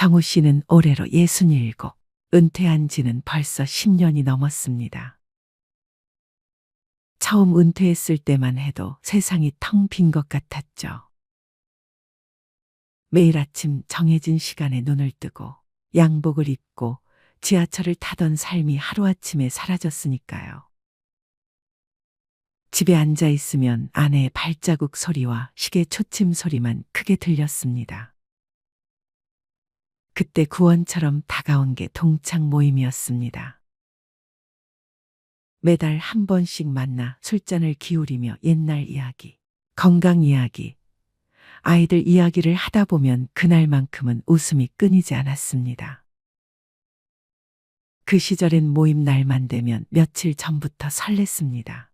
정우 씨는 올해로 67, 은퇴한 지는 벌써 10년이 넘었습니다. 처음 은퇴했을 때만 해도 세상이 텅 빈 것 같았죠. 매일 아침 정해진 시간에 눈을 뜨고 양복을 입고 지하철을 타던 삶이 하루아침에 사라졌으니까요. 집에 앉아 있으면 아내의 발자국 소리와 시계 초침 소리만 크게 들렸습니다. 그때 구원처럼 다가온 게 동창 모임이었습니다. 매달 한 번씩 만나 술잔을 기울이며 옛날 이야기, 건강 이야기, 아이들 이야기를 하다 보면 그날만큼은 웃음이 끊이지 않았습니다. 그 시절엔 모임 날만 되면 며칠 전부터 설렜습니다.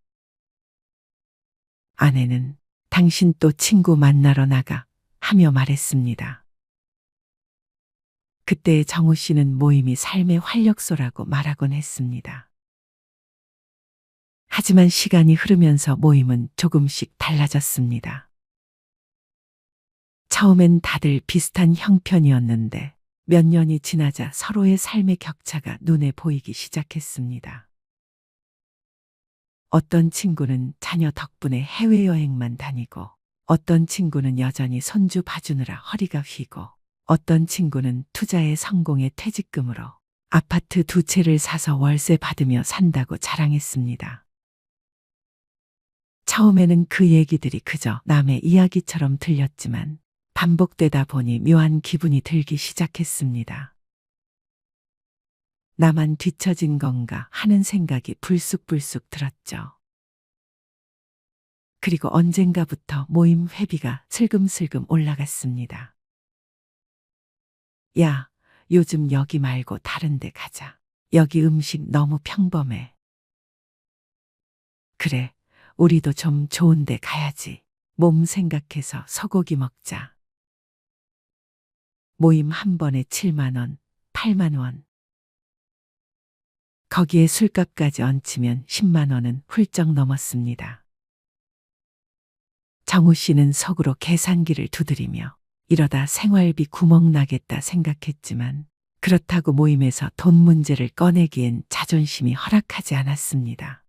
아내는 당신 또 친구 만나러 나가 하며 말했습니다. 그때 정우 씨는 모임이 삶의 활력소라고 말하곤 했습니다. 하지만 시간이 흐르면서 모임은 조금씩 달라졌습니다. 처음엔 다들 비슷한 형편이었는데 몇 년이 지나자 서로의 삶의 격차가 눈에 보이기 시작했습니다. 어떤 친구는 자녀 덕분에 해외여행만 다니고, 어떤 친구는 여전히 손주 봐주느라 허리가 휘고, 어떤 친구는 투자의 성공에 퇴직금으로 아파트 2채를 사서 월세 받으며 산다고 자랑했습니다. 처음에는 그 얘기들이 그저 남의 이야기처럼 들렸지만 반복되다 보니 묘한 기분이 들기 시작했습니다. 나만 뒤처진 건가 하는 생각이 불쑥불쑥 들었죠. 그리고 언젠가부터 모임 회비가 슬금슬금 올라갔습니다. 야, 요즘 여기 말고 다른 데 가자. 여기 음식 너무 평범해. 그래, 우리도 좀 좋은 데 가야지. 몸 생각해서 소고기 먹자. 모임 한 번에 7만 원, 8만 원. 거기에 술값까지 얹히면 10만 원은 훌쩍 넘었습니다. 정우 씨는 속으로 계산기를 두드리며 이러다 생활비 구멍 나겠다 생각했지만 그렇다고 모임에서 돈 문제를 꺼내기엔 자존심이 허락하지 않았습니다.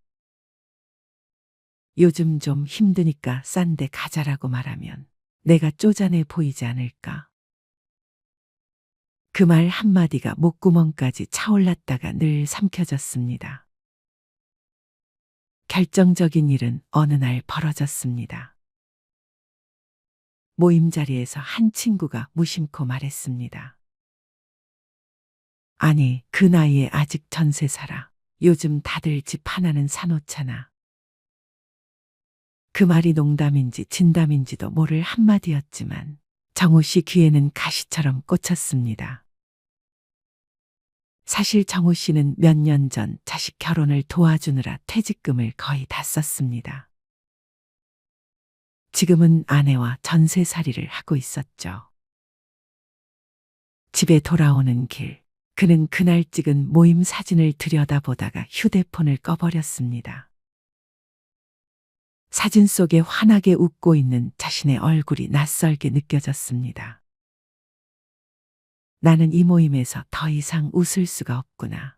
요즘 좀 힘드니까 싼 데 가자라고 말하면 내가 쪼잔해 보이지 않을까? 그 말 한마디가 목구멍까지 차올랐다가 늘 삼켜졌습니다. 결정적인 일은 어느 날 벌어졌습니다. 모임 자리에서 한 친구가 무심코 말했습니다. 아니, 그 나이에 아직 전세 살아. 요즘 다들 집 하나는 사놓잖아. 그 말이 농담인지 진담인지도 모를 한마디였지만 정우 씨 귀에는 가시처럼 꽂혔습니다. 사실 정우 씨는 몇 년 전 자식 결혼을 도와주느라 퇴직금을 거의 다 썼습니다. 지금은 아내와 전세살이를 하고 있었죠. 집에 돌아오는 길, 그는 그날 찍은 모임 사진을 들여다보다가 휴대폰을 꺼버렸습니다. 사진 속에 환하게 웃고 있는 자신의 얼굴이 낯설게 느껴졌습니다. 나는 이 모임에서 더 이상 웃을 수가 없구나.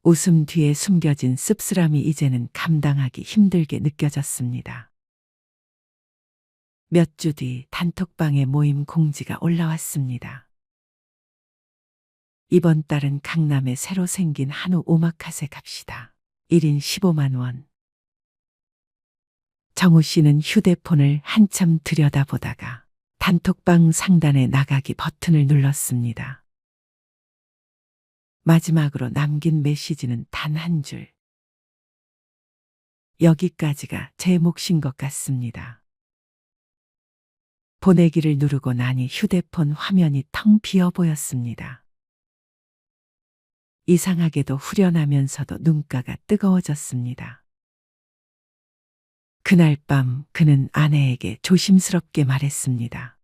웃음 뒤에 숨겨진 씁쓸함이 이제는 감당하기 힘들게 느껴졌습니다. 몇 주 뒤 단톡방에 모임 공지가 올라왔습니다. 이번 달은 강남에 새로 생긴 한우 오마카세 갑시다. 1인 15만 원. 정우 씨는 휴대폰을 한참 들여다보다가 단톡방 상단에 나가기 버튼을 눌렀습니다. 마지막으로 남긴 메시지는 단 한 줄. 여기까지가 제 몫인 것 같습니다. 보내기를 누르고 나니 휴대폰 화면이 텅 비어 보였습니다. 이상하게도 후련하면서도 눈가가 뜨거워졌습니다. 그날 밤 그는 아내에게 조심스럽게 말했습니다.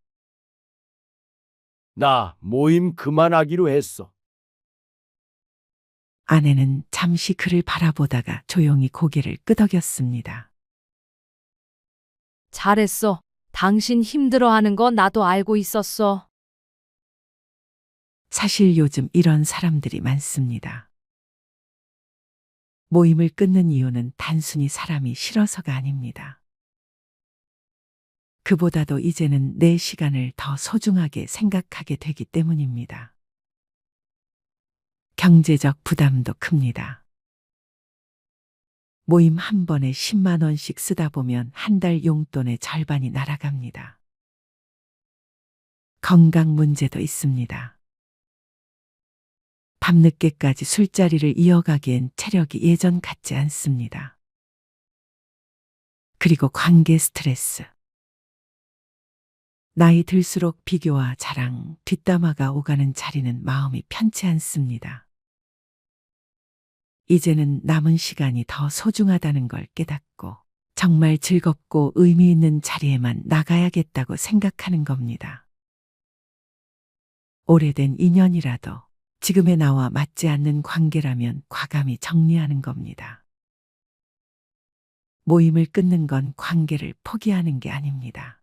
나 모임 그만하기로 했어. 아내는 잠시 그를 바라보다가 조용히 고개를 끄덕였습니다. 잘했어. 당신 힘들어하는 거 나도 알고 있었어. 사실 요즘 이런 사람들이 많습니다. 모임을 끊는 이유는 단순히 사람이 싫어서가 아닙니다. 그보다도 이제는 내 시간을 더 소중하게 생각하게 되기 때문입니다. 경제적 부담도 큽니다. 모임 한 번에 10만 원씩 쓰다 보면 한 달 용돈의 절반이 날아갑니다. 건강 문제도 있습니다. 밤늦게까지 술자리를 이어가기엔 체력이 예전 같지 않습니다. 그리고 관계 스트레스. 나이 들수록 비교와 자랑, 뒷담화가 오가는 자리는 마음이 편치 않습니다. 이제는 남은 시간이 더 소중하다는 걸 깨닫고 정말 즐겁고 의미 있는 자리에만 나가야겠다고 생각하는 겁니다. 오래된 인연이라도 지금의 나와 맞지 않는 관계라면 과감히 정리하는 겁니다. 모임을 끊는 건 관계를 포기하는 게 아닙니다.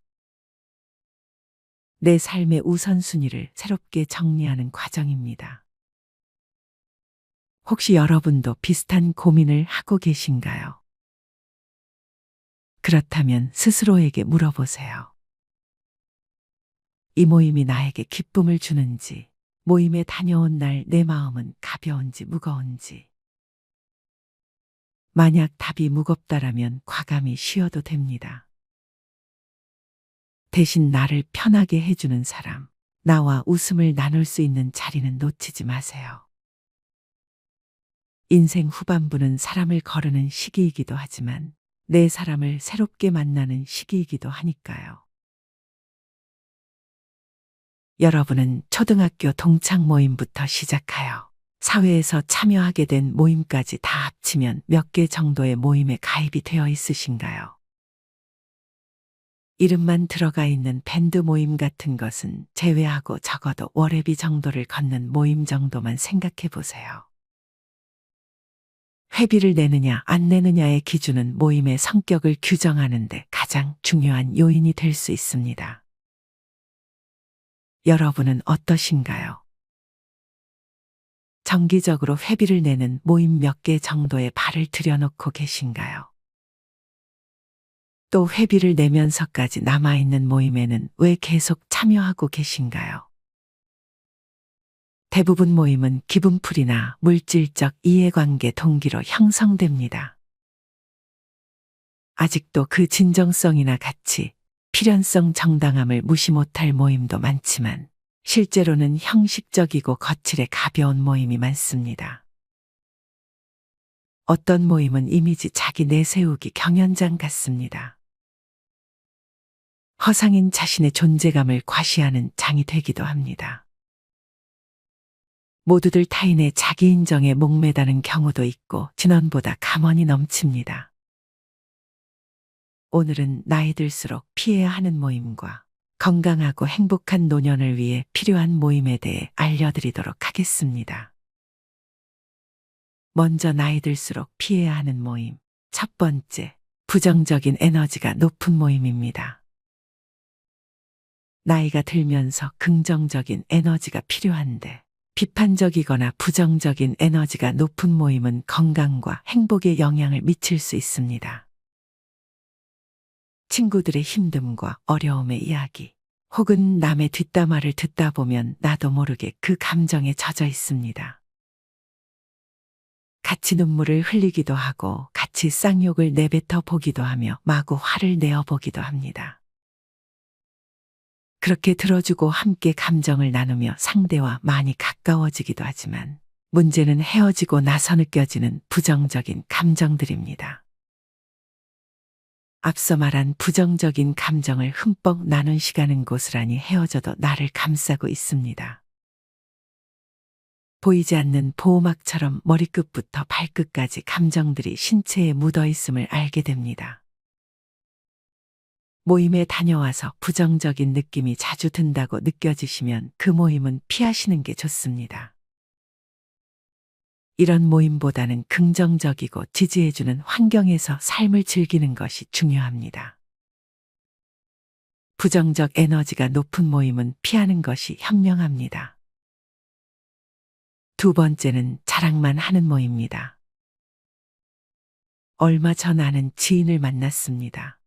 내 삶의 우선순위를 새롭게 정리하는 과정입니다. 혹시 여러분도 비슷한 고민을 하고 계신가요? 그렇다면 스스로에게 물어보세요. 이 모임이 나에게 기쁨을 주는지, 모임에 다녀온 날 내 마음은 가벼운지 무거운지. 만약 답이 무겁다라면 과감히 쉬어도 됩니다. 대신 나를 편하게 해주는 사람, 나와 웃음을 나눌 수 있는 자리는 놓치지 마세요. 인생 후반부는 사람을 거르는 시기이기도 하지만 내 사람을 새롭게 만나는 시기이기도 하니까요. 여러분은 초등학교 동창 모임부터 시작하여 사회에서 참여하게 된 모임까지 다 합치면 몇 개 정도의 모임에 가입이 되어 있으신가요? 이름만 들어가 있는 밴드 모임 같은 것은 제외하고 적어도 월회비 정도를 걷는 모임 정도만 생각해 보세요. 회비를 내느냐 안 내느냐의 기준은 모임의 성격을 규정하는 데 가장 중요한 요인이 될 수 있습니다. 여러분은 어떠신가요? 정기적으로 회비를 내는 모임 몇 개 정도에 발을 들여놓고 계신가요? 또 회비를 내면서까지 남아있는 모임에는 왜 계속 참여하고 계신가요? 대부분 모임은 기분풀이나 물질적 이해관계 동기로 형성됩니다. 아직도 그 진정성이나 가치, 필연성 정당함을 무시 못할 모임도 많지만 실제로는 형식적이고 거칠에 가벼운 모임이 많습니다. 어떤 모임은 이미지 자기 내세우기 경연장 같습니다. 허상인 자신의 존재감을 과시하는 장이 되기도 합니다. 모두들 타인의 자기 인정에 목매다는 경우도 있고 진원보다 감언이 넘칩니다. 오늘은 나이 들수록 피해야 하는 모임과 건강하고 행복한 노년을 위해 필요한 모임에 대해 알려드리도록 하겠습니다. 먼저 나이 들수록 피해야 하는 모임. 첫 번째, 부정적인 에너지가 높은 모임입니다. 나이가 들면서 긍정적인 에너지가 필요한데 비판적이거나 부정적인 에너지가 높은 모임은 건강과 행복에 영향을 미칠 수 있습니다. 친구들의 힘듦과 어려움의 이야기, 혹은 남의 뒷담화를 듣다 보면 나도 모르게 그 감정에 젖어 있습니다. 같이 눈물을 흘리기도 하고 같이 쌍욕을 내뱉어 보기도 하며 마구 화를 내어 보기도 합니다. 그렇게 들어주고 함께 감정을 나누며 상대와 많이 가까워지기도 하지만 문제는 헤어지고 나서 느껴지는 부정적인 감정들입니다. 앞서 말한 부정적인 감정을 흠뻑 나눈 시간은 고스란히 헤어져도 나를 감싸고 있습니다. 보이지 않는 보호막처럼 머리끝부터 발끝까지 감정들이 신체에 묻어 있음을 알게 됩니다. 모임에 다녀와서 부정적인 느낌이 자주 든다고 느껴지시면 그 모임은 피하시는 게 좋습니다. 이런 모임보다는 긍정적이고 지지해주는 환경에서 삶을 즐기는 것이 중요합니다. 부정적 에너지가 높은 모임은 피하는 것이 현명합니다. 두 번째는 자랑만 하는 모입니다. 얼마 전 아는 지인을 만났습니다.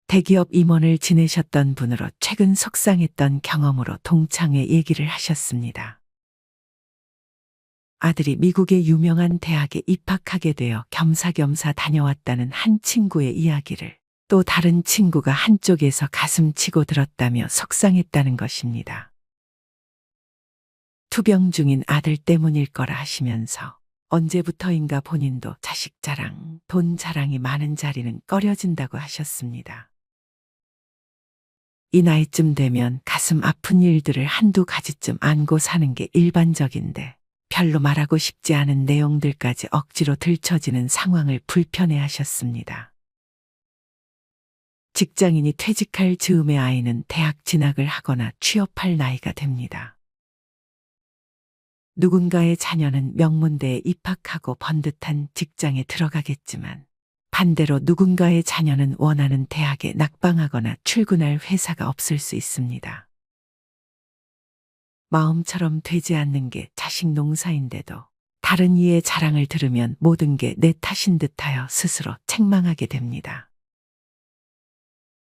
대기업 임원을 지내셨던 분으로 최근 속상했던 경험으로 동창회 얘기를 하셨습니다. 아들이 미국의 유명한 대학에 입학하게 되어 겸사겸사 다녀왔다는 한 친구의 이야기를 또 다른 친구가 한쪽에서 가슴 치고 들었다며 속상했다는 것입니다. 투병 중인 아들 때문일 거라 하시면서 언제부터인가 본인도 자식 자랑, 돈 자랑이 많은 자리는 꺼려진다고 하셨습니다. 이 나이쯤 되면 가슴 아픈 일들을 한두 가지쯤 안고 사는 게 일반적인데 별로 말하고 싶지 않은 내용들까지 억지로 들춰지는 상황을 불편해 하셨습니다. 직장인이 퇴직할 즈음의 아이는 대학 진학을 하거나 취업할 나이가 됩니다. 누군가의 자녀는 명문대에 입학하고 번듯한 직장에 들어가겠지만 반대로 누군가의 자녀는 원하는 대학에 낙방하거나 출근할 회사가 없을 수 있습니다. 마음처럼 되지 않는 게 자식 농사인데도 다른 이의 자랑을 들으면 모든 게 내 탓인 듯하여 스스로 책망하게 됩니다.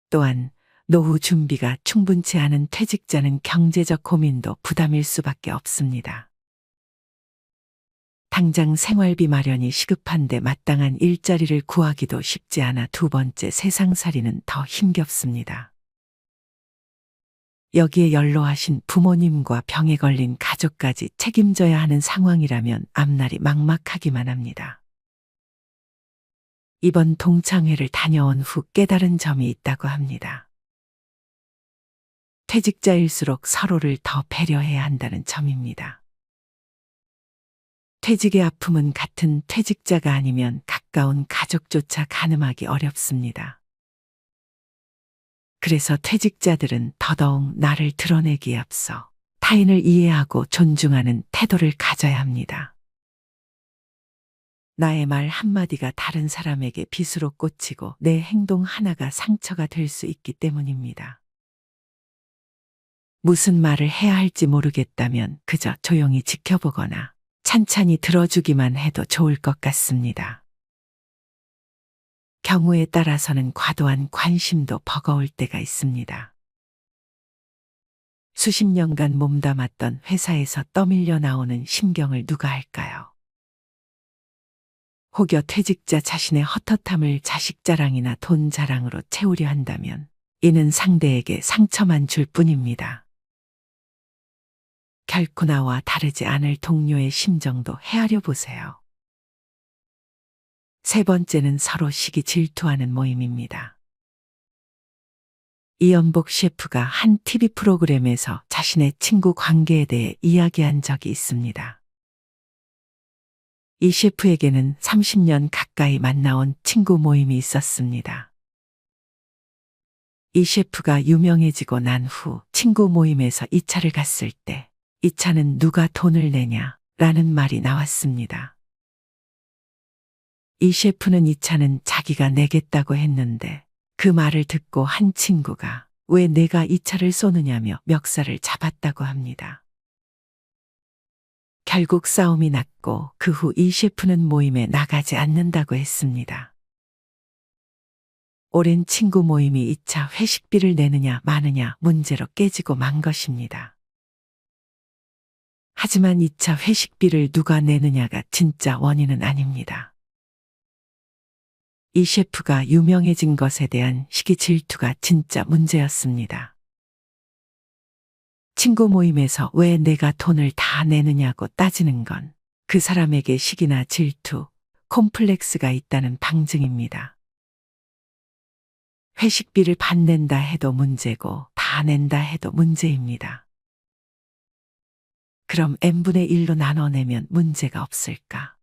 또한 노후 준비가 충분치 않은 퇴직자는 경제적 고민도 부담일 수밖에 없습니다. 당장 생활비 마련이 시급한데 마땅한 일자리를 구하기도 쉽지 않아 두 번째 세상살이는 더 힘겹습니다. 여기에 연로하신 부모님과 병에 걸린 가족까지 책임져야 하는 상황이라면 앞날이 막막하기만 합니다. 이번 동창회를 다녀온 후 깨달은 점이 있다고 합니다. 퇴직자일수록 서로를 더 배려해야 한다는 점입니다. 퇴직의 아픔은 같은 퇴직자가 아니면 가까운 가족조차 가늠하기 어렵습니다. 그래서 퇴직자들은 더더욱 나를 드러내기에 앞서 타인을 이해하고 존중하는 태도를 가져야 합니다. 나의 말 한마디가 다른 사람에게 빗으로 꽂히고 내 행동 하나가 상처가 될 수 있기 때문입니다. 무슨 말을 해야 할지 모르겠다면 그저 조용히 지켜보거나 찬찬히 들어주기만 해도 좋을 것 같습니다. 경우에 따라서는 과도한 관심도 버거울 때가 있습니다. 수십 년간 몸담았던 회사에서 떠밀려 나오는 심경을 누가 할까요? 혹여 퇴직자 자신의 헛헛함을 자식 자랑이나 돈 자랑으로 채우려 한다면 이는 상대에게 상처만 줄 뿐입니다. 결코 나와 다르지 않을 동료의 심정도 헤아려 보세요. 세 번째는 서로 시기 질투하는 모임입니다. 이연복 셰프가 한 TV 프로그램에서 자신의 친구 관계에 대해 이야기한 적이 있습니다. 이 셰프에게는 30년 가까이 만나온 친구 모임이 있었습니다. 이 셰프가 유명해지고 난 후 친구 모임에서 2차를 갔을 때 이 차는 누가 돈을 내냐? 라는 말이 나왔습니다. 이 셰프는 이 차는 자기가 내겠다고 했는데 그 말을 듣고 한 친구가 왜 내가 이 차를 쏘느냐며 멱살을 잡았다고 합니다. 결국 싸움이 났고 그 후 이 셰프는 모임에 나가지 않는다고 했습니다. 오랜 친구 모임이 2차 회식비를 내느냐 마느냐 문제로 깨지고 만 것입니다. 하지만 2차 회식비를 누가 내느냐가 진짜 원인은 아닙니다. 이 셰프가 유명해진 것에 대한 시기 질투가 진짜 문제였습니다. 친구 모임에서 왜 내가 돈을 다 내느냐고 따지는 건 그 사람에게 시기나 질투, 콤플렉스가 있다는 방증입니다. 회식비를 반 낸다 해도 문제고 다 낸다 해도 문제입니다. 그럼 n분의 1로 나눠내면 문제가 없을까?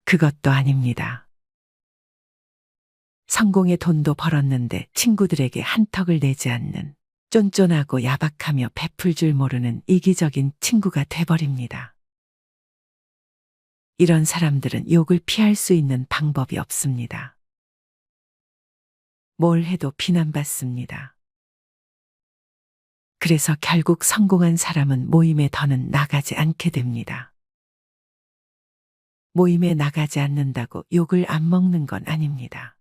그것도 아닙니다. 성공의 돈도 벌었는데 친구들에게 한턱을 내지 않는 쫀쫀하고 야박하며 베풀 줄 모르는 이기적인 친구가 돼버립니다. 이런 사람들은 욕을 피할 수 있는 방법이 없습니다. 뭘 해도 비난받습니다. 그래서 결국 성공한 사람은 모임에 더는 나가지 않게 됩니다. 모임에 나가지 않는다고 욕을 안 먹는 건 아닙니다.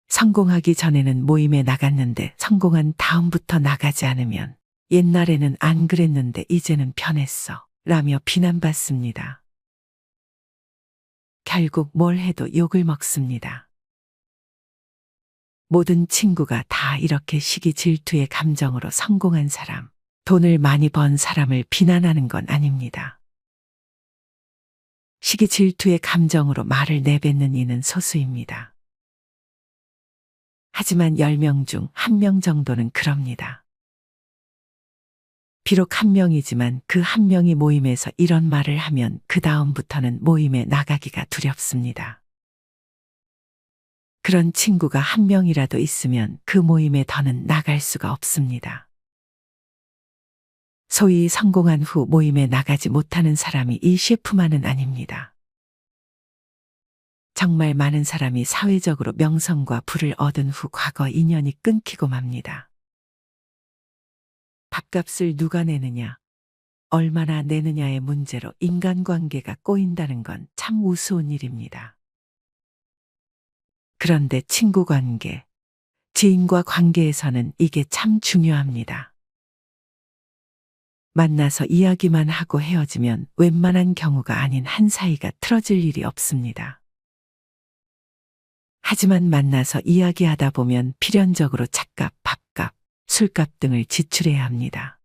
성공하기 전에는 모임에 나갔는데 성공한 다음부터 나가지 않으면 옛날에는 안 그랬는데 이제는 변했어 라며 비난받습니다. 결국 뭘 해도 욕을 먹습니다. 모든 친구가 다 이렇게 시기 질투의 감정으로 성공한 사람, 돈을 많이 번 사람을 비난하는 건 아닙니다. 시기 질투의 감정으로 말을 내뱉는 이는 소수입니다. 하지만 10명 중 1명 정도는 그럽니다. 비록 1명이지만 그 1명이 모임에서 이런 말을 하면 그 다음부터는 모임에 나가기가 두렵습니다. 그런 친구가 1명이라도 있으면 그 모임에 더는 나갈 수가 없습니다. 소위 성공한 후 모임에 나가지 못하는 사람이 이 셰프만은 아닙니다. 정말 많은 사람이 사회적으로 명성과 부를 얻은 후 과거 인연이 끊기고 맙니다. 밥값을 누가 내느냐, 얼마나 내느냐의 문제로 인간관계가 꼬인다는 건 참 우스운 일입니다. 그런데 친구 관계, 지인과 관계에서는 이게 참 중요합니다. 만나서 이야기만 하고 헤어지면 웬만한 경우가 아닌 한 사이가 틀어질 일이 없습니다. 하지만 만나서 이야기하다 보면 필연적으로 차값, 밥값, 술값 등을 지출해야 합니다.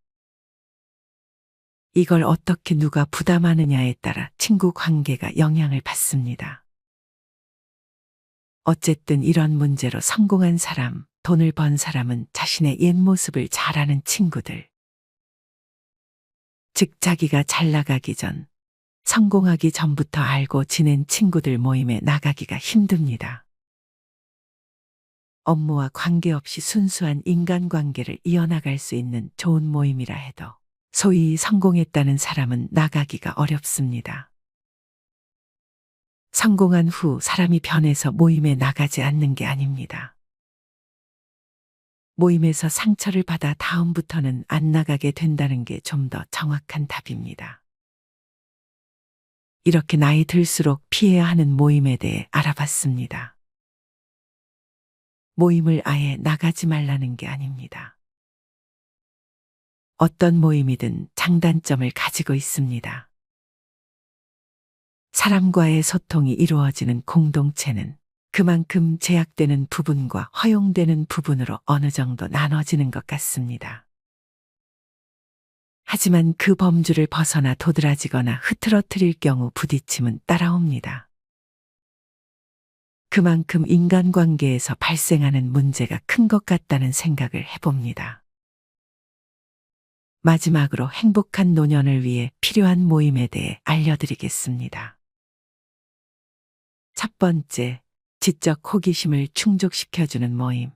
이걸 어떻게 누가 부담하느냐에 따라 친구 관계가 영향을 받습니다. 어쨌든 이런 문제로 성공한 사람, 돈을 번 사람은 자신의 옛 모습을 잘 아는 친구들, 즉 자기가 잘 나가기 전, 성공하기 전부터 알고 지낸 친구들 모임에 나가기가 힘듭니다. 업무와 관계없이 순수한 인간관계를 이어나갈 수 있는 좋은 모임이라 해도 소위 성공했다는 사람은 나가기가 어렵습니다. 성공한 후 사람이 변해서 모임에 나가지 않는 게 아닙니다. 모임에서 상처를 받아 다음부터는 안 나가게 된다는 게 좀 더 정확한 답입니다. 이렇게 나이 들수록 피해야 하는 모임에 대해 알아봤습니다. 모임을 아예 나가지 말라는 게 아닙니다. 어떤 모임이든 장단점을 가지고 있습니다. 사람과의 소통이 이루어지는 공동체는 그만큼 제약되는 부분과 허용되는 부분으로 어느 정도 나눠지는 것 같습니다. 하지만 그 범주를 벗어나 도드라지거나 흐트러뜨릴 경우 부딪힘은 따라옵니다. 그만큼 인간관계에서 발생하는 문제가 큰 것 같다는 생각을 해봅니다. 마지막으로 행복한 노년을 위해 필요한 모임에 대해 알려드리겠습니다. 첫 번째, 지적 호기심을 충족시켜주는 모임.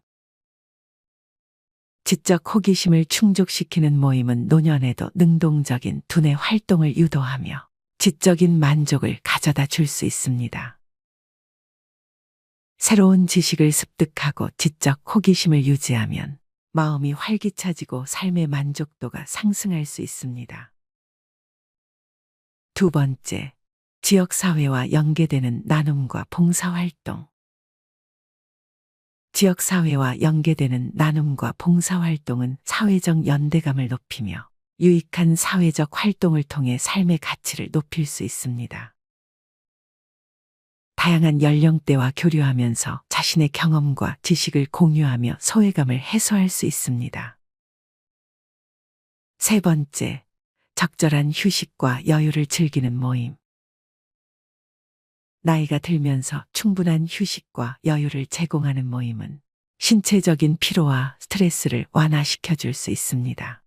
지적 호기심을 충족시키는 모임은 노년에도 능동적인 두뇌 활동을 유도하며 지적인 만족을 가져다 줄 수 있습니다. 새로운 지식을 습득하고 지적 호기심을 유지하면 마음이 활기차지고 삶의 만족도가 상승할 수 있습니다. 두 번째, 지역사회와 연계되는 나눔과 봉사활동. 지역사회와 연계되는 나눔과 봉사활동은 사회적 연대감을 높이며 유익한 사회적 활동을 통해 삶의 가치를 높일 수 있습니다. 다양한 연령대와 교류하면서 자신의 경험과 지식을 공유하며 소외감을 해소할 수 있습니다. 세 번째, 적절한 휴식과 여유를 즐기는 모임. 나이가 들면서 충분한 휴식과 여유를 제공하는 모임은 신체적인 피로와 스트레스를 완화시켜 줄 수 있습니다.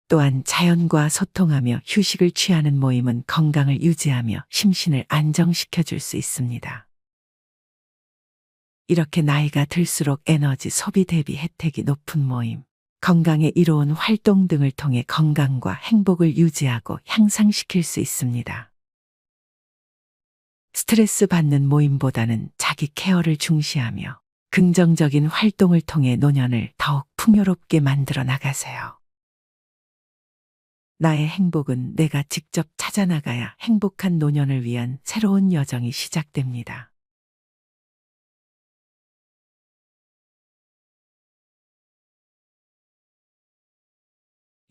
또한 자연과 소통하며 휴식을 취하는 모임은 건강을 유지하며 심신을 안정시켜 줄 수 있습니다. 이렇게 나이가 들수록 에너지 소비 대비 혜택이 높은 모임, 건강에 이로운 활동 등을 통해 건강과 행복을 유지하고 향상시킬 수 있습니다. 스트레스 받는 모임보다는 자기 케어를 중시하며 긍정적인 활동을 통해 노년을 더욱 풍요롭게 만들어 나가세요. 나의 행복은 내가 직접 찾아나가야 행복한 노년을 위한 새로운 여정이 시작됩니다.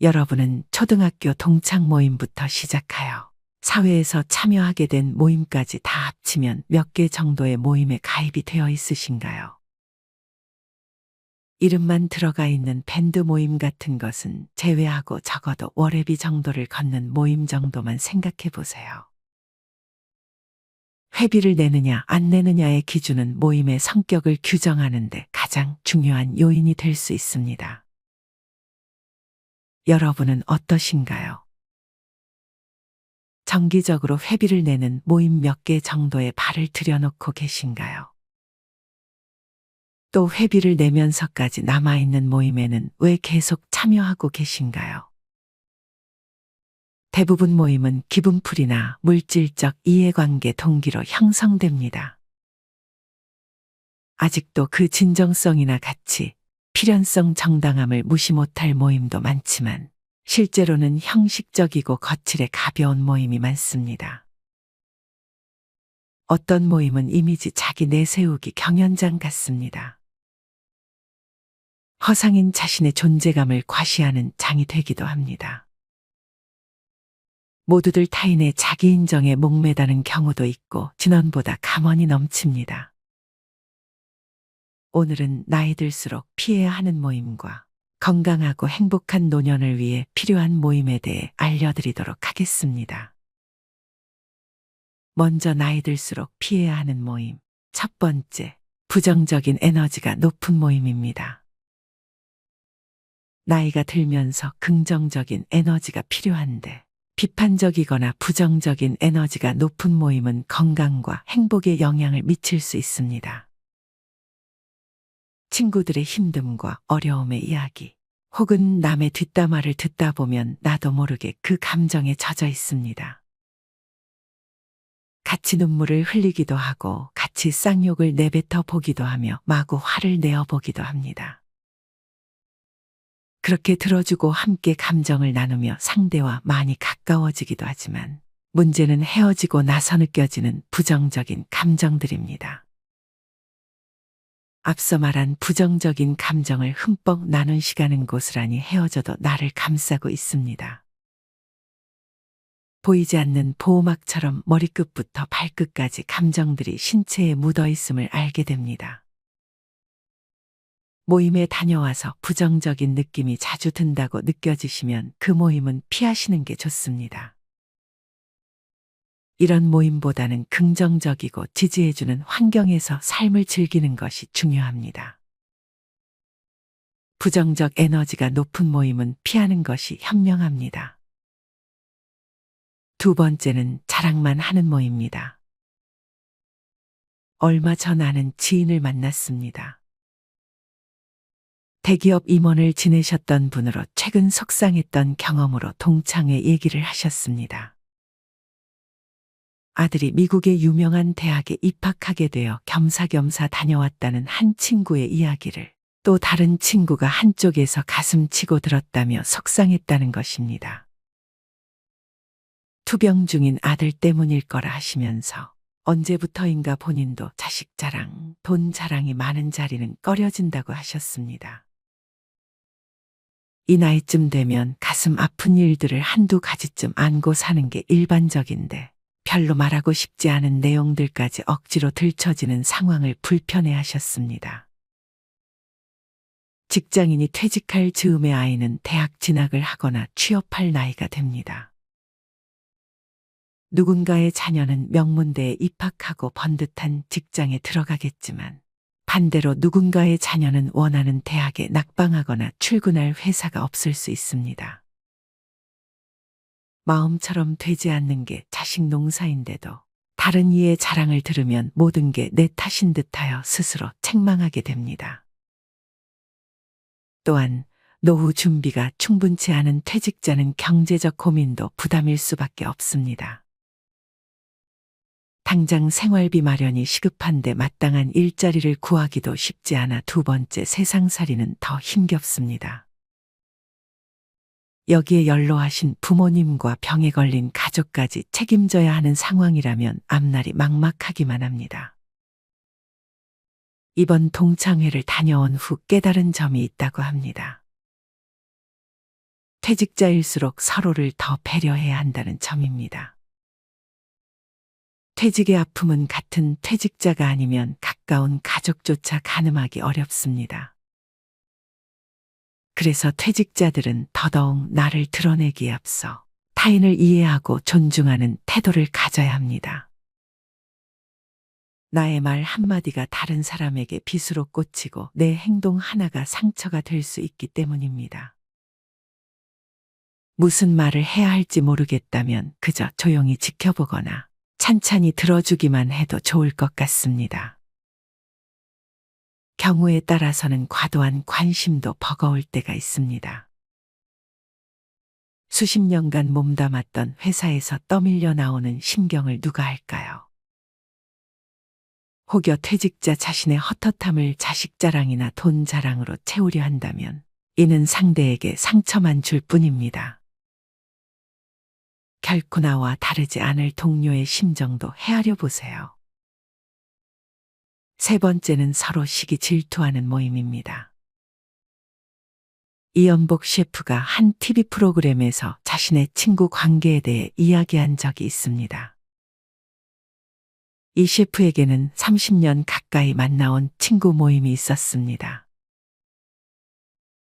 여러분은 초등학교 동창 모임부터 시작하여 사회에서 참여하게 된 모임까지 다 합치면 몇 개 정도의 모임에 가입이 되어 있으신가요? 이름만 들어가 있는 밴드 모임 같은 것은 제외하고 적어도 월회비 정도를 걷는 모임 정도만 생각해 보세요. 회비를 내느냐 안 내느냐의 기준은 모임의 성격을 규정하는 데 가장 중요한 요인이 될 수 있습니다. 여러분은 어떠신가요? 정기적으로 회비를 내는 모임 몇 개 정도에 발을 들여놓고 계신가요? 또 회비를 내면서까지 남아있는 모임에는 왜 계속 참여하고 계신가요? 대부분 모임은 기분풀이나 물질적 이해관계 동기로 형성됩니다. 아직도 그 진정성이나 가치, 필연성 정당함을 무시 못할 모임도 많지만 실제로는 형식적이고 거칠에 가벼운 모임이 많습니다. 어떤 모임은 이미지 자기 내세우기 경연장 같습니다. 허상인 자신의 존재감을 과시하는 장이 되기도 합니다. 모두들 타인의 자기 인정에 목매다는 경우도 있고 진원보다 감언이 넘칩니다. 오늘은 나이 들수록 피해야 하는 모임과 건강하고 행복한 노년을 위해 필요한 모임에 대해 알려드리도록 하겠습니다. 먼저 나이 들수록 피해야 하는 모임. 첫 번째, 부정적인 에너지가 높은 모임입니다. 나이가 들면서 긍정적인 에너지가 필요한데 비판적이거나 부정적인 에너지가 높은 모임은 건강과 행복에 영향을 미칠 수 있습니다. 친구들의 힘듦과 어려움의 이야기, 혹은 남의 뒷담화를 듣다 보면 나도 모르게 그 감정에 젖어 있습니다. 같이 눈물을 흘리기도 하고 같이 쌍욕을 내뱉어 보기도 하며 마구 화를 내어 보기도 합니다. 그렇게 들어주고 함께 감정을 나누며 상대와 많이 가까워지기도 하지만 문제는 헤어지고 나서 느껴지는 부정적인 감정들입니다. 앞서 말한 부정적인 감정을 흠뻑 나눈 시간은 고스란히 헤어져도 나를 감싸고 있습니다. 보이지 않는 보호막처럼 머리끝부터 발끝까지 감정들이 신체에 묻어 있음을 알게 됩니다. 모임에 다녀와서 부정적인 느낌이 자주 든다고 느껴지시면 그 모임은 피하시는 게 좋습니다. 이런 모임보다는 긍정적이고 지지해주는 환경에서 삶을 즐기는 것이 중요합니다. 부정적 에너지가 높은 모임은 피하는 것이 현명합니다. 두 번째는 자랑만 하는 모임입니다. 얼마 전 아는 지인을 만났습니다. 대기업 임원을 지내셨던 분으로 최근 속상했던 경험으로 동창회 얘기를 하셨습니다. 아들이 미국의 유명한 대학에 입학하게 되어 겸사겸사 다녀왔다는 한 친구의 이야기를 또 다른 친구가 한쪽에서 가슴 치고 들었다며 속상했다는 것입니다. 투병 중인 아들 때문일 거라 하시면서 언제부터인가 본인도 자식 자랑, 돈 자랑이 많은 자리는 꺼려진다고 하셨습니다. 이 나이쯤 되면 가슴 아픈 일들을 한두 가지쯤 안고 사는 게 일반적인데 별로 말하고 싶지 않은 내용들까지 억지로 들춰지는 상황을 불편해하셨습니다. 직장인이 퇴직할 즈음의 아이는 대학 진학을 하거나 취업할 나이가 됩니다. 누군가의 자녀는 명문대에 입학하고 번듯한 직장에 들어가겠지만 반대로 누군가의 자녀는 원하는 대학에 낙방하거나 출근할 회사가 없을 수 있습니다. 마음처럼 되지 않는 게 자식 농사인데도 다른 이의 자랑을 들으면 모든 게 내 탓인 듯하여 스스로 책망하게 됩니다. 또한 노후 준비가 충분치 않은 퇴직자는 경제적 고민도 부담일 수밖에 없습니다. 당장 생활비 마련이 시급한데 마땅한 일자리를 구하기도 쉽지 않아 두 번째 세상살이는 더 힘겹습니다. 여기에 연로하신 부모님과 병에 걸린 가족까지 책임져야 하는 상황이라면 앞날이 막막하기만 합니다. 이번 동창회를 다녀온 후 깨달은 점이 있다고 합니다. 퇴직자일수록 서로를 더 배려해야 한다는 점입니다. 퇴직의 아픔은 같은 퇴직자가 아니면 가까운 가족조차 가늠하기 어렵습니다. 그래서 퇴직자들은 더더욱 나를 드러내기에 앞서 타인을 이해하고 존중하는 태도를 가져야 합니다. 나의 말 한마디가 다른 사람에게 빗으로 꽂히고 내 행동 하나가 상처가 될 수 있기 때문입니다. 무슨 말을 해야 할지 모르겠다면 그저 조용히 지켜보거나 찬찬히 들어주기만 해도 좋을 것 같습니다. 경우에 따라서는 과도한 관심도 버거울 때가 있습니다. 수십 년간 몸담았던 회사에서 떠밀려 나오는 심경을 누가 할까요? 혹여 퇴직자 자신의 헛헛함을 자식 자랑이나 돈 자랑으로 채우려 한다면 이는 상대에게 상처만 줄 뿐입니다. 결코 나와 다르지 않을 동료의 심정도 헤아려 보세요. 세 번째는 서로 시기 질투하는 모임입니다. 이연복 셰프가 한 TV 프로그램에서 자신의 친구 관계에 대해 이야기한 적이 있습니다. 이 셰프에게는 30년 가까이 만나온 친구 모임이 있었습니다.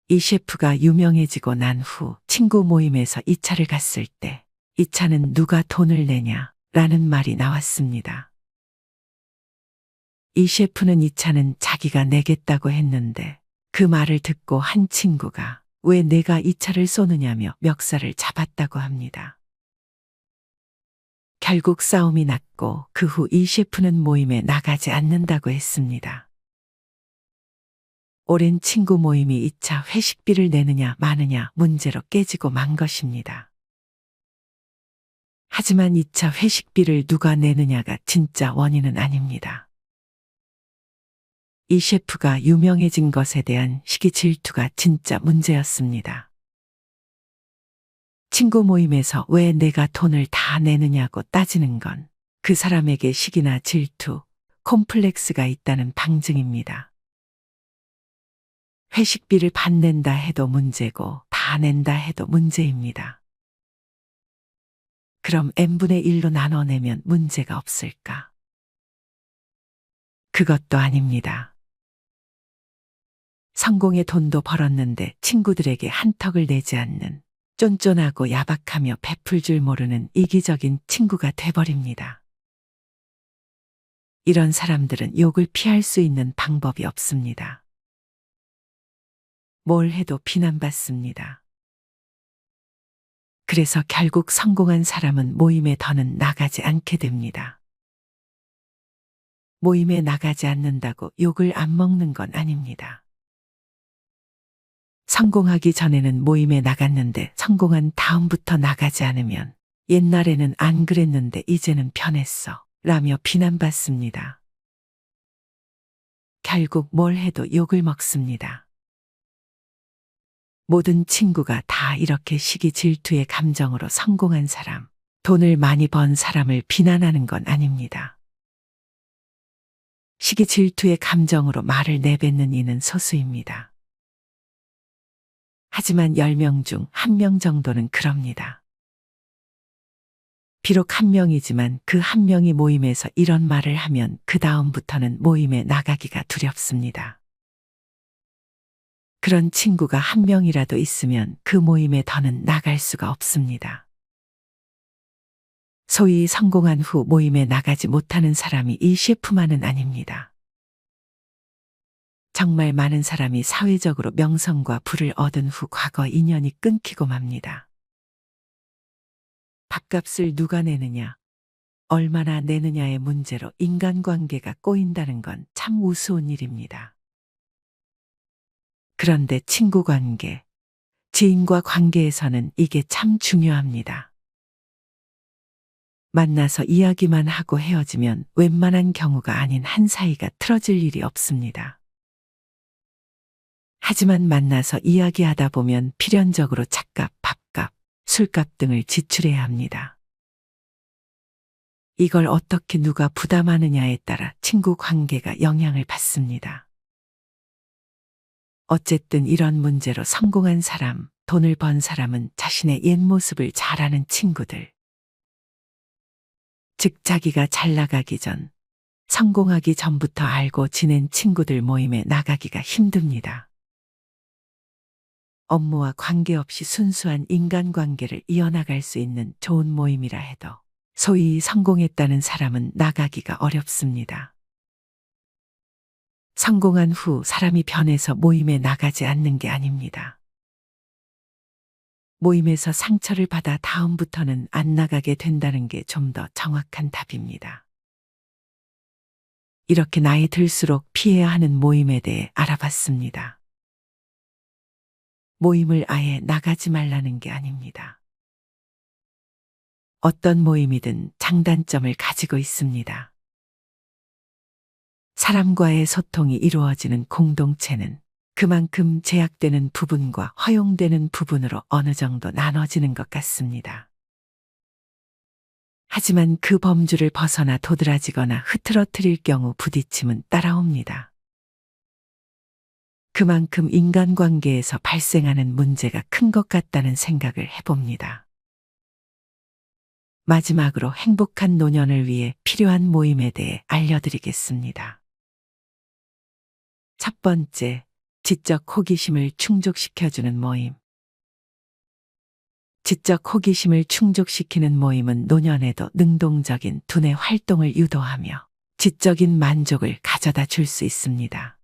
이 셰프가 유명해지고 난 후 친구 모임에서 2차를 갔을 때 이 차는 누가 돈을 내냐? 라는 말이 나왔습니다. 이 셰프는 이 차는 자기가 내겠다고 했는데 그 말을 듣고 한 친구가 왜 내가 이 차를 쏘느냐며 멱살을 잡았다고 합니다. 결국 싸움이 났고 그 후 이 셰프는 모임에 나가지 않는다고 했습니다. 오랜 친구 모임이 2차 회식비를 내느냐 마느냐 문제로 깨지고 만 것입니다. 하지만 2차 회식비를 누가 내느냐가 진짜 원인은 아닙니다. 이 셰프가 유명해진 것에 대한 시기 질투가 진짜 문제였습니다. 친구 모임에서 왜 내가 돈을 다 내느냐고 따지는 건 그 사람에게 시기나 질투, 콤플렉스가 있다는 방증입니다. 회식비를 반낸다 해도 문제고 다 낸다 해도 문제입니다. 그럼 n분의 1로 나눠내면 문제가 없을까? 그것도 아닙니다. 성공의 돈도 벌었는데 친구들에게 한턱을 내지 않는 쫀쫀하고 야박하며 베풀 줄 모르는 이기적인 친구가 돼버립니다. 이런 사람들은 욕을 피할 수 있는 방법이 없습니다. 뭘 해도 비난받습니다. 그래서 결국 성공한 사람은 모임에 더는 나가지 않게 됩니다. 모임에 나가지 않는다고 욕을 안 먹는 건 아닙니다. 성공하기 전에는 모임에 나갔는데 성공한 다음부터 나가지 않으면 옛날에는 안 그랬는데 이제는 변했어 라며 비난받습니다. 결국 뭘 해도 욕을 먹습니다. 모든 친구가 다 이렇게 시기 질투의 감정으로 성공한 사람, 돈을 많이 번 사람을 비난하는 건 아닙니다. 시기 질투의 감정으로 말을 내뱉는 이는 소수입니다. 하지만 10명 중 1명 정도는 그럽니다. 비록 1명이지만 그 1명이 모임에서 이런 말을 하면 그 다음부터는 모임에 나가기가 두렵습니다. 그런 친구가 1명이라도 있으면 그 모임에 더는 나갈 수가 없습니다. 소위 성공한 후 모임에 나가지 못하는 사람이 이 셰프만은 아닙니다. 정말 많은 사람이 사회적으로 명성과 부를 얻은 후 과거 인연이 끊기고 맙니다. 밥값을 누가 내느냐, 얼마나 내느냐의 문제로 인간관계가 꼬인다는 건 참 우스운 일입니다. 그런데 친구 관계, 지인과 관계에서는 이게 참 중요합니다. 만나서 이야기만 하고 헤어지면 웬만한 경우가 아닌 한 사이가 틀어질 일이 없습니다. 하지만 만나서 이야기하다 보면 필연적으로 차값, 밥값, 술값 등을 지출해야 합니다. 이걸 어떻게 누가 부담하느냐에 따라 친구 관계가 영향을 받습니다. 어쨌든 이런 문제로 성공한 사람, 돈을 번 사람은 자신의 옛 모습을 잘 아는 친구들. 즉 자기가 잘 나가기 전, 성공하기 전부터 알고 지낸 친구들 모임에 나가기가 힘듭니다. 업무와 관계없이 순수한 인간관계를 이어나갈 수 있는 좋은 모임이라 해도 소위 성공했다는 사람은 나가기가 어렵습니다. 성공한 후 사람이 변해서 모임에 나가지 않는 게 아닙니다. 모임에서 상처를 받아 다음부터는 안 나가게 된다는 게 좀 더 정확한 답입니다. 이렇게 나이 들수록 피해야 하는 모임에 대해 알아봤습니다. 모임을 아예 나가지 말라는 게 아닙니다. 어떤 모임이든 장단점을 가지고 있습니다. 사람과의 소통이 이루어지는 공동체는 그만큼 제약되는 부분과 허용되는 부분으로 어느 정도 나눠지는 것 같습니다. 하지만 그 범주를 벗어나 도드라지거나 흐트러뜨릴 경우 부딪힘은 따라옵니다. 그만큼 인간관계에서 발생하는 문제가 큰 것 같다는 생각을 해봅니다. 마지막으로 행복한 노년을 위해 필요한 모임에 대해 알려드리겠습니다. 첫 번째, 지적 호기심을 충족시켜주는 모임. 지적 호기심을 충족시키는 모임은 노년에도 능동적인 두뇌 활동을 유도하며 지적인 만족을 가져다 줄 수 있습니다.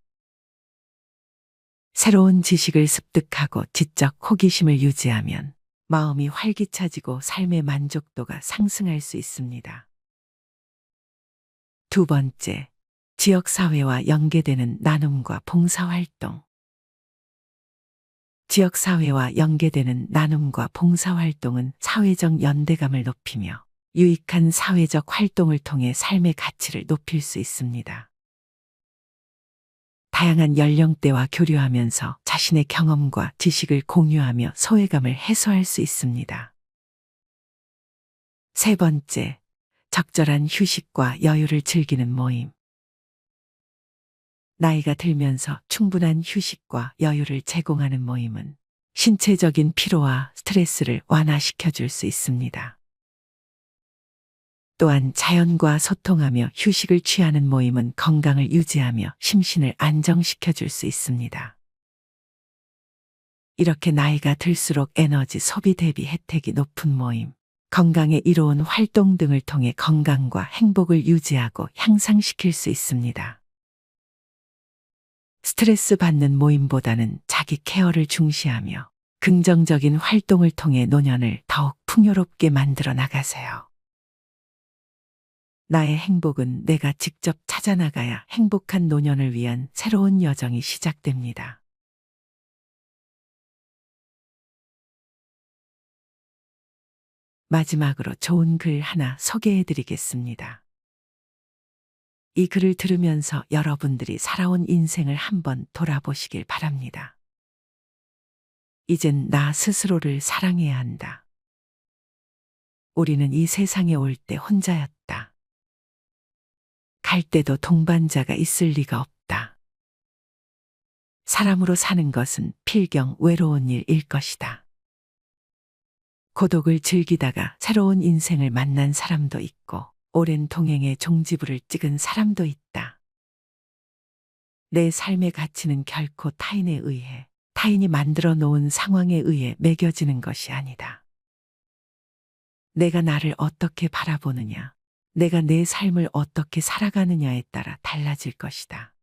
새로운 지식을 습득하고 지적 호기심을 유지하면 마음이 활기차지고 삶의 만족도가 상승할 수 있습니다. 두 번째, 지역사회와 연계되는 나눔과 봉사활동. 지역사회와 연계되는 나눔과 봉사활동은 사회적 연대감을 높이며 유익한 사회적 활동을 통해 삶의 가치를 높일 수 있습니다. 다양한 연령대와 교류하면서 자신의 경험과 지식을 공유하며 소외감을 해소할 수 있습니다. 세 번째, 적절한 휴식과 여유를 즐기는 모임. 나이가 들면서 충분한 휴식과 여유를 제공하는 모임은 신체적인 피로와 스트레스를 완화시켜 줄 수 있습니다. 또한 자연과 소통하며 휴식을 취하는 모임은 건강을 유지하며 심신을 안정시켜 줄 수 있습니다. 이렇게 나이가 들수록 에너지 소비 대비 혜택이 높은 모임, 건강에 이로운 활동 등을 통해 건강과 행복을 유지하고 향상시킬 수 있습니다. 스트레스 받는 모임보다는 자기 케어를 중시하며 긍정적인 활동을 통해 노년을 더욱 풍요롭게 만들어 나가세요. 나의 행복은 내가 직접 찾아나가야 행복한 노년을 위한 새로운 여정이 시작됩니다. 마지막으로 좋은 글 하나 소개해 드리겠습니다. 이 글을 들으면서 여러분들이 살아온 인생을 한번 돌아보시길 바랍니다. 이젠 나 스스로를 사랑해야 한다. 우리는 이 세상에 올 때 혼자였다. 갈 때도 동반자가 있을 리가 없다. 사람으로 사는 것은 필경 외로운 일일 것이다. 고독을 즐기다가 새로운 인생을 만난 사람도 있고 오랜 동행의 종지부를 찍은 사람도 있다. 내 삶의 가치는 결코 타인에 의해, 타인이 만들어 놓은 상황에 의해 매겨지는 것이 아니다. 내가 나를 어떻게 바라보느냐, 내가 내 삶을 어떻게 살아가느냐에 따라 달라질 것이다.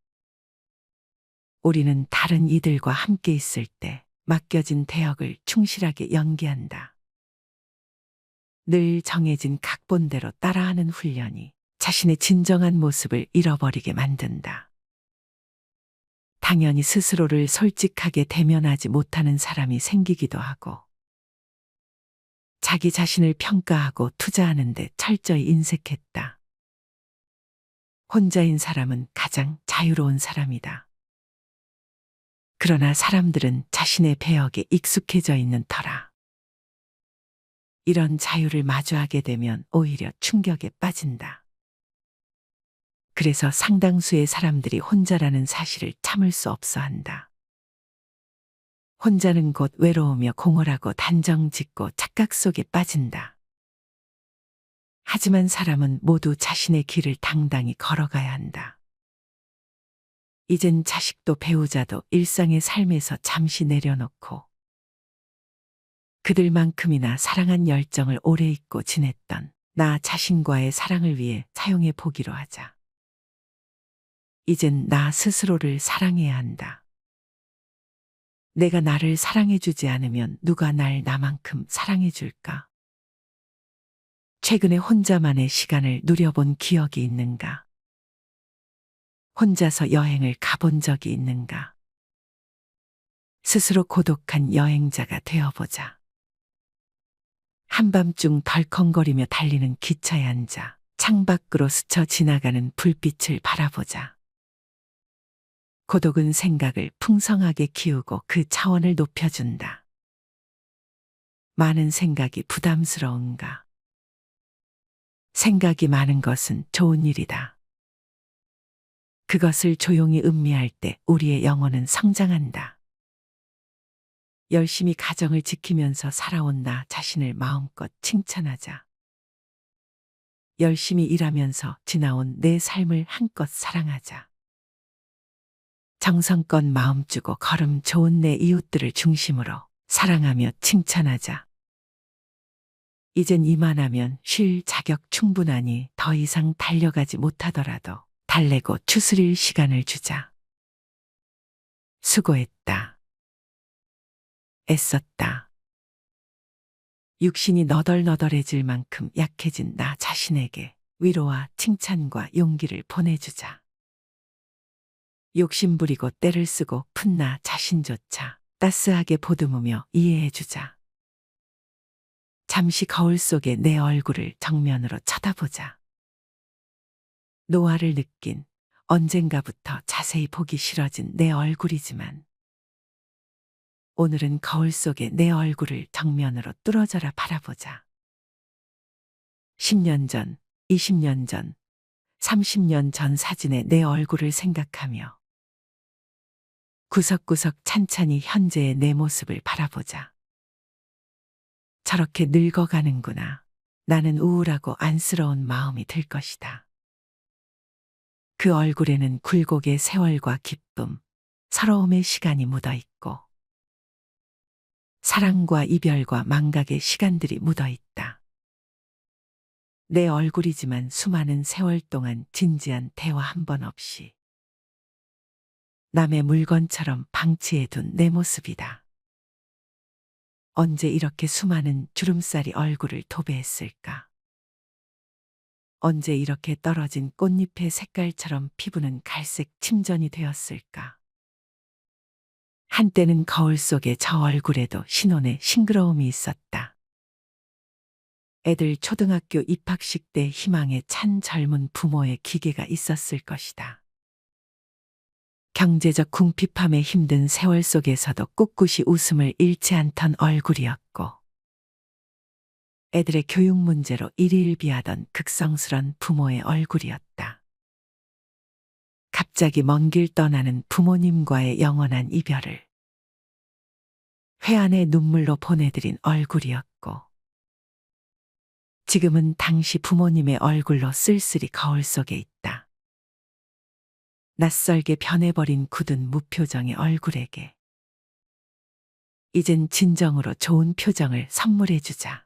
우리는 다른 이들과 함께 있을 때 맡겨진 대역을 충실하게 연기한다. 늘 정해진 각본대로 따라하는 훈련이 자신의 진정한 모습을 잃어버리게 만든다. 당연히 스스로를 솔직하게 대면하지 못하는 사람이 생기기도 하고, 자기 자신을 평가하고 투자하는 데 철저히 인색했다. 혼자인 사람은 가장 자유로운 사람이다. 그러나 사람들은 자신의 배역에 익숙해져 있는 터라. 이런 자유를 마주하게 되면 오히려 충격에 빠진다. 그래서 상당수의 사람들이 혼자라는 사실을 참을 수 없어 한다. 혼자는 곧 외로우며 공허하고 단정 짓고 착각 속에 빠진다. 하지만 사람은 모두 자신의 길을 당당히 걸어가야 한다. 이젠 자식도 배우자도 일상의 삶에서 잠시 내려놓고 그들만큼이나 사랑한 열정을 오래 잊고 지냈던 나 자신과의 사랑을 위해 사용해 보기로 하자. 이젠 나 스스로를 사랑해야 한다. 내가 나를 사랑해주지 않으면 누가 날 나만큼 사랑해줄까? 최근에 혼자만의 시간을 누려본 기억이 있는가? 혼자서 여행을 가본 적이 있는가? 스스로 고독한 여행자가 되어보자. 한밤중 덜컹거리며 달리는 기차에 앉아 창밖으로 스쳐 지나가는 불빛을 바라보자. 고독은 생각을 풍성하게 키우고 그 차원을 높여준다. 많은 생각이 부담스러운가? 생각이 많은 것은 좋은 일이다. 그것을 조용히 음미할 때 우리의 영혼은 성장한다. 열심히 가정을 지키면서 살아온 나 자신을 마음껏 칭찬하자. 열심히 일하면서 지나온 내 삶을 한껏 사랑하자. 정성껏 마음 주고 걸음 좋은 내 이웃들을 중심으로 사랑하며 칭찬하자. 이젠 이만하면 쉴 자격 충분하니 더 이상 달려가지 못하더라도 달래고 추스릴 시간을 주자. 수고했다. 애썼다. 육신이 너덜너덜해질 만큼 약해진 나 자신에게 위로와 칭찬과 용기를 보내주자. 욕심부리고 때를 쓰고 푼 나 자신조차 따스하게 보듬으며 이해해주자. 잠시 거울 속에 내 얼굴을 정면으로 쳐다보자. 노화를 느낀 언젠가부터 자세히 보기 싫어진 내 얼굴이지만 오늘은 거울 속에 내 얼굴을 정면으로 뚫어져라 바라보자. 10년 전, 20년 전, 30년 전 사진의 내 얼굴을 생각하며 구석구석 찬찬히 현재의 내 모습을 바라보자. 저렇게 늙어가는구나. 나는 우울하고 안쓰러운 마음이 들 것이다. 그 얼굴에는 굴곡의 세월과 기쁨, 서러움의 시간이 묻어 있고 사랑과 이별과 망각의 시간들이 묻어 있다. 내 얼굴이지만 수많은 세월 동안 진지한 대화 한 번 없이 남의 물건처럼 방치해둔 내 모습이다. 언제 이렇게 수많은 주름살이 얼굴을 도배했을까? 언제 이렇게 떨어진 꽃잎의 색깔처럼 피부는 갈색 침전이 되었을까? 한때는 거울 속에 저 얼굴에도 신혼의 싱그러움이 있었다. 애들 초등학교 입학식 때 희망에 찬 젊은 부모의 기계가 있었을 것이다. 경제적 궁핍함에 힘든 세월 속에서도 꿋꿋이 웃음을 잃지 않던 얼굴이었고 애들의 교육 문제로 일희일비하던 극성스런 부모의 얼굴이었다. 갑자기 먼 길 떠나는 부모님과의 영원한 이별을 회한의 눈물로 보내드린 얼굴이었고 지금은 당시 부모님의 얼굴로 쓸쓸히 거울 속에 있다. 낯설게 변해버린 굳은 무표정의 얼굴에게 이젠 진정으로 좋은 표정을 선물해주자.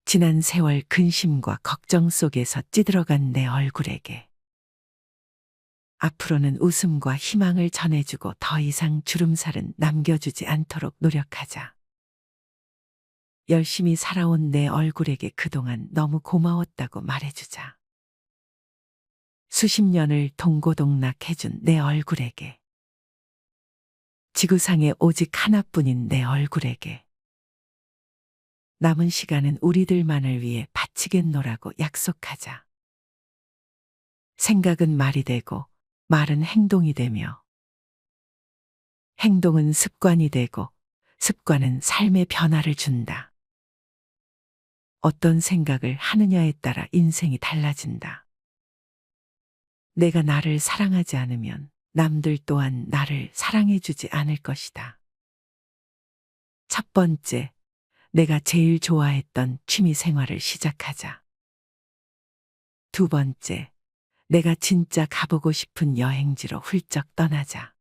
지난 세월 근심과 걱정 속에서 찌들어간 내 얼굴에게 앞으로는 웃음과 희망을 전해주고 더 이상 주름살은 남겨주지 않도록 노력하자. 열심히 살아온 내 얼굴에게 그동안 너무 고마웠다고 말해주자. 수십 년을 동고동락해준 내 얼굴에게 지구상에 오직 하나뿐인 내 얼굴에게 남은 시간은 우리들만을 위해 바치겠노라고 약속하자. 생각은 말이 되고 말은 행동이 되며 행동은 습관이 되고 습관은 삶의 변화를 준다. 어떤 생각을 하느냐에 따라 인생이 달라진다. 내가 나를 사랑하지 않으면 남들 또한 나를 사랑해주지 않을 것이다. 첫 번째, 내가 제일 좋아했던 취미 생활을 시작하자. 두 번째, 내가 진짜 가보고 싶은 여행지로 훌쩍 떠나자.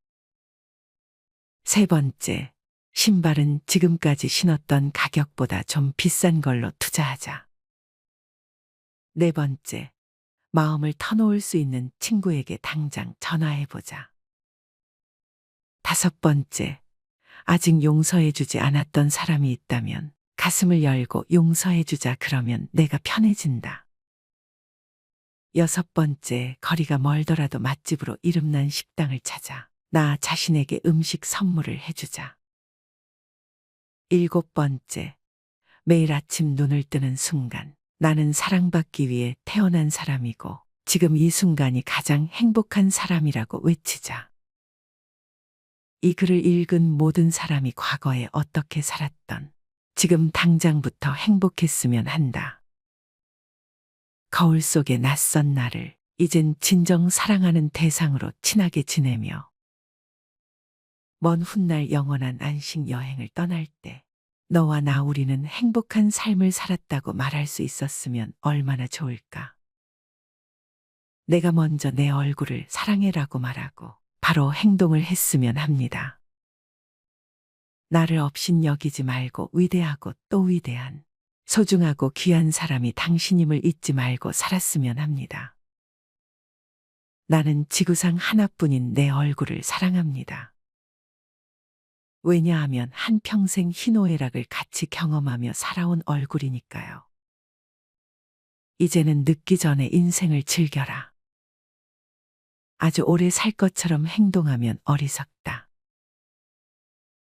세 번째, 신발은 지금까지 신었던 가격보다 좀 비싼 걸로 투자하자. 네 번째, 마음을 터놓을 수 있는 친구에게 당장 전화해보자. 다섯 번째, 아직 용서해주지 않았던 사람이 있다면 가슴을 열고 용서해주자. 그러면 내가 편해진다. 여섯 번째, 거리가 멀더라도 맛집으로 이름난 식당을 찾아 나 자신에게 음식 선물을 해주자. 일곱 번째, 매일 아침 눈을 뜨는 순간 나는 사랑받기 위해 태어난 사람이고 지금 이 순간이 가장 행복한 사람이라고 외치자. 이 글을 읽은 모든 사람이 과거에 어떻게 살았던 지금 당장부터 행복했으면 한다. 거울 속의 낯선 나를 이젠 진정 사랑하는 대상으로 친하게 지내며 먼 훗날 영원한 안식 여행을 떠날 때 너와 나 우리는 행복한 삶을 살았다고 말할 수 있었으면 얼마나 좋을까. 내가 먼저 내 얼굴을 사랑해라고 말하고 바로 행동을 했으면 합니다. 나를 없인 여기지 말고 위대하고 또 위대한 소중하고 귀한 사람이 당신임을 잊지 말고 살았으면 합니다. 나는 지구상 하나뿐인 내 얼굴을 사랑합니다. 왜냐하면 한평생 희노애락을 같이 경험하며 살아온 얼굴이니까요. 이제는 늦기 전에 인생을 즐겨라. 아주 오래 살 것처럼 행동하면 어리석다.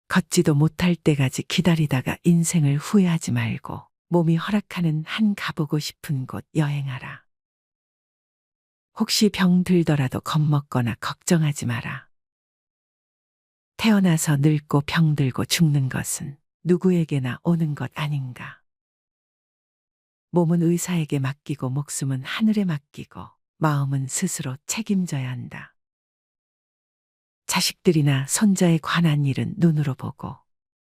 걷지도 못할 때까지 기다리다가 인생을 후회하지 말고 몸이 허락하는 한 가보고 싶은 곳 여행하라. 혹시 병 들더라도 겁먹거나 걱정하지 마라. 태어나서 늙고 병들고 죽는 것은 누구에게나 오는 것 아닌가. 몸은 의사에게 맡기고 목숨은 하늘에 맡기고 마음은 스스로 책임져야 한다. 자식들이나 손자에 관한 일은 눈으로 보고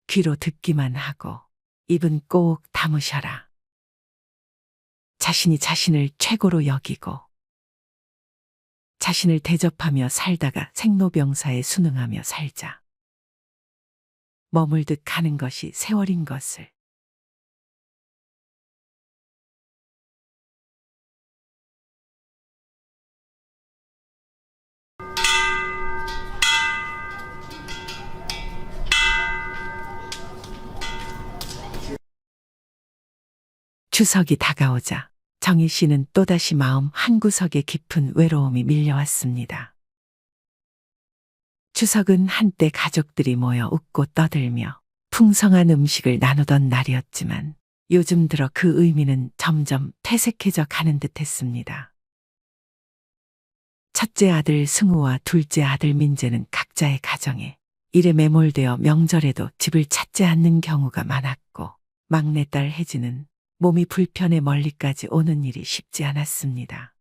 귀로 듣기만 하고 입은 꼭 다무셔라. 자신이 자신을 최고로 여기고 자신을 대접하며 살다가 생로병사에 순응하며 살자. 머물듯 가는 것이 세월인 것을. 추석이 다가오자 정희 씨는 또다시 마음 한구석에 깊은 외로움이 밀려왔습니다. 추석은 한때 가족들이 모여 웃고 떠들며 풍성한 음식을 나누던 날이었지만 요즘 들어 그 의미는 점점 퇴색해져 가는 듯했습니다. 첫째 아들 승우와 둘째 아들 민재는 각자의 가정에 일에 매몰되어 명절에도 집을 찾지 않는 경우가 많았고 막내딸 혜지는 몸이 불편해 멀리까지 오는 일이 쉽지 않았습니다.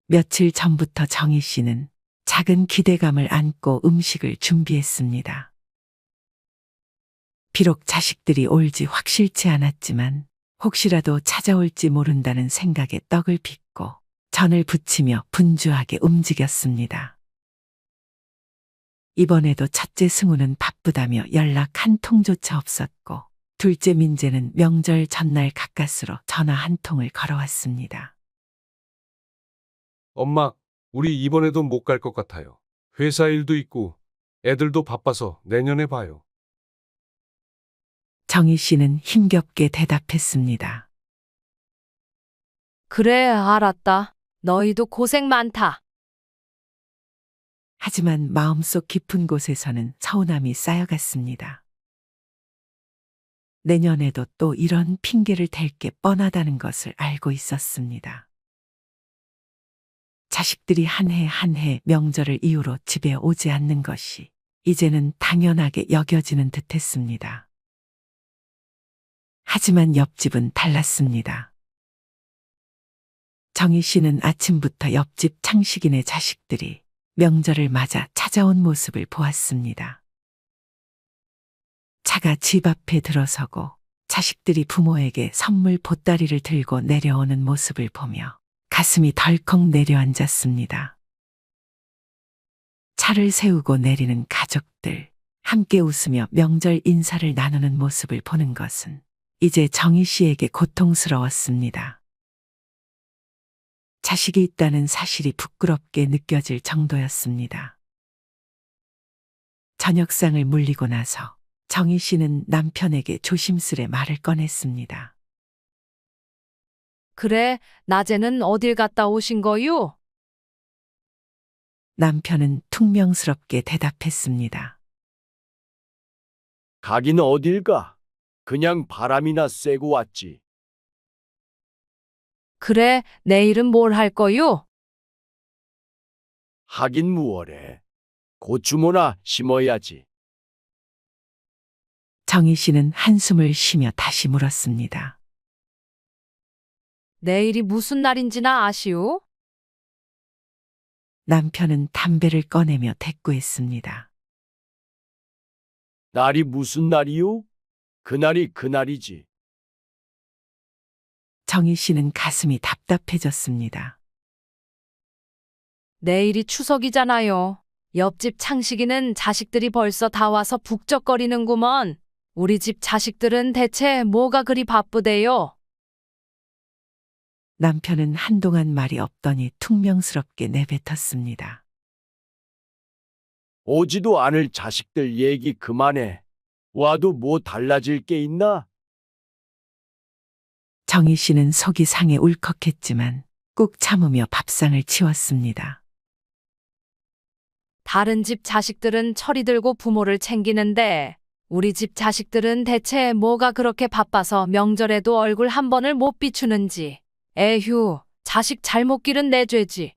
며칠 전부터 정희 씨는 작은 기대감을 안고 음식을 준비했습니다. 비록 자식들이 올지 확실치 않았지만 혹시라도 찾아올지 모른다는 생각에 떡을 빚고 전을 부치며 분주하게 움직였습니다. 이번에도 첫째 승우는 바쁘다며 연락 한 통조차 없었고 둘째 민재는 명절 전날 가까스로 전화 한 통을 걸어왔습니다. 엄마, 우리 이번에도 못 갈 것 같아요. 회사 일도 있고 애들도 바빠서 내년에 봐요. 정희 씨는 힘겹게 대답했습니다. 그래, 알았다. 너희도 고생 많다. 하지만 마음속 깊은 곳에서는 서운함이 쌓여갔습니다. 내년에도 또 이런 핑계를 댈 게 뻔하다는 것을 알고 있었습니다. 자식들이 한 해 한 해 명절을 이유로 집에 오지 않는 것이 이제는 당연하게 여겨지는 듯했습니다. 하지만 옆집은 달랐습니다. 정희 씨는 아침부터 옆집 창식이네 자식들이 명절을 맞아 찾아온 모습을 보았습니다. 차가 집 앞에 들어서고 자식들이 부모에게 선물 보따리를 들고 내려오는 모습을 보며 가슴이 덜컥 내려앉았습니다. 차를 세우고 내리는 가족들, 함께 웃으며 명절 인사를 나누는 모습을 보는 것은 이제 정희 씨에게 고통스러웠습니다. 자식이 있다는 사실이 부끄럽게 느껴질 정도였습니다. 저녁상을 물리고 나서 정희 씨는 남편에게 조심스레 말을 꺼냈습니다. 그래, 낮에는 어딜 갔다 오신 거요? 남편은 퉁명스럽게 대답했습니다. 가긴 어딜 가? 그냥 바람이나 쐬고 왔지. 그래, 내일은 뭘 할 거요? 하긴 무얼해. 고추모나 심어야지. 정희 씨는 한숨을 쉬며 다시 물었습니다. 내일이 무슨 날인지나 아시오? 남편은 담배를 꺼내며 대꾸했습니다. 날이 무슨 날이요? 그날이 그날이지. 정희 씨는 가슴이 답답해졌습니다. 내일이 추석이잖아요. 옆집 창식이는 자식들이 벌써 다 와서 북적거리는구먼. 우리 집 자식들은 대체 뭐가 그리 바쁘대요? 남편은 한동안 말이 없더니 퉁명스럽게 내뱉었습니다. 오지도 않을 자식들 얘기 그만해. 와도 뭐 달라질 게 있나? 정희 씨는 속이 상해 울컥했지만 꾹 참으며 밥상을 치웠습니다. 다른 집 자식들은 철이 들고 부모를 챙기는데 우리 집 자식들은 대체 뭐가 그렇게 바빠서 명절에도 얼굴 한 번을 못 비추는지. 에휴, 자식 잘못 기른 내 죄지.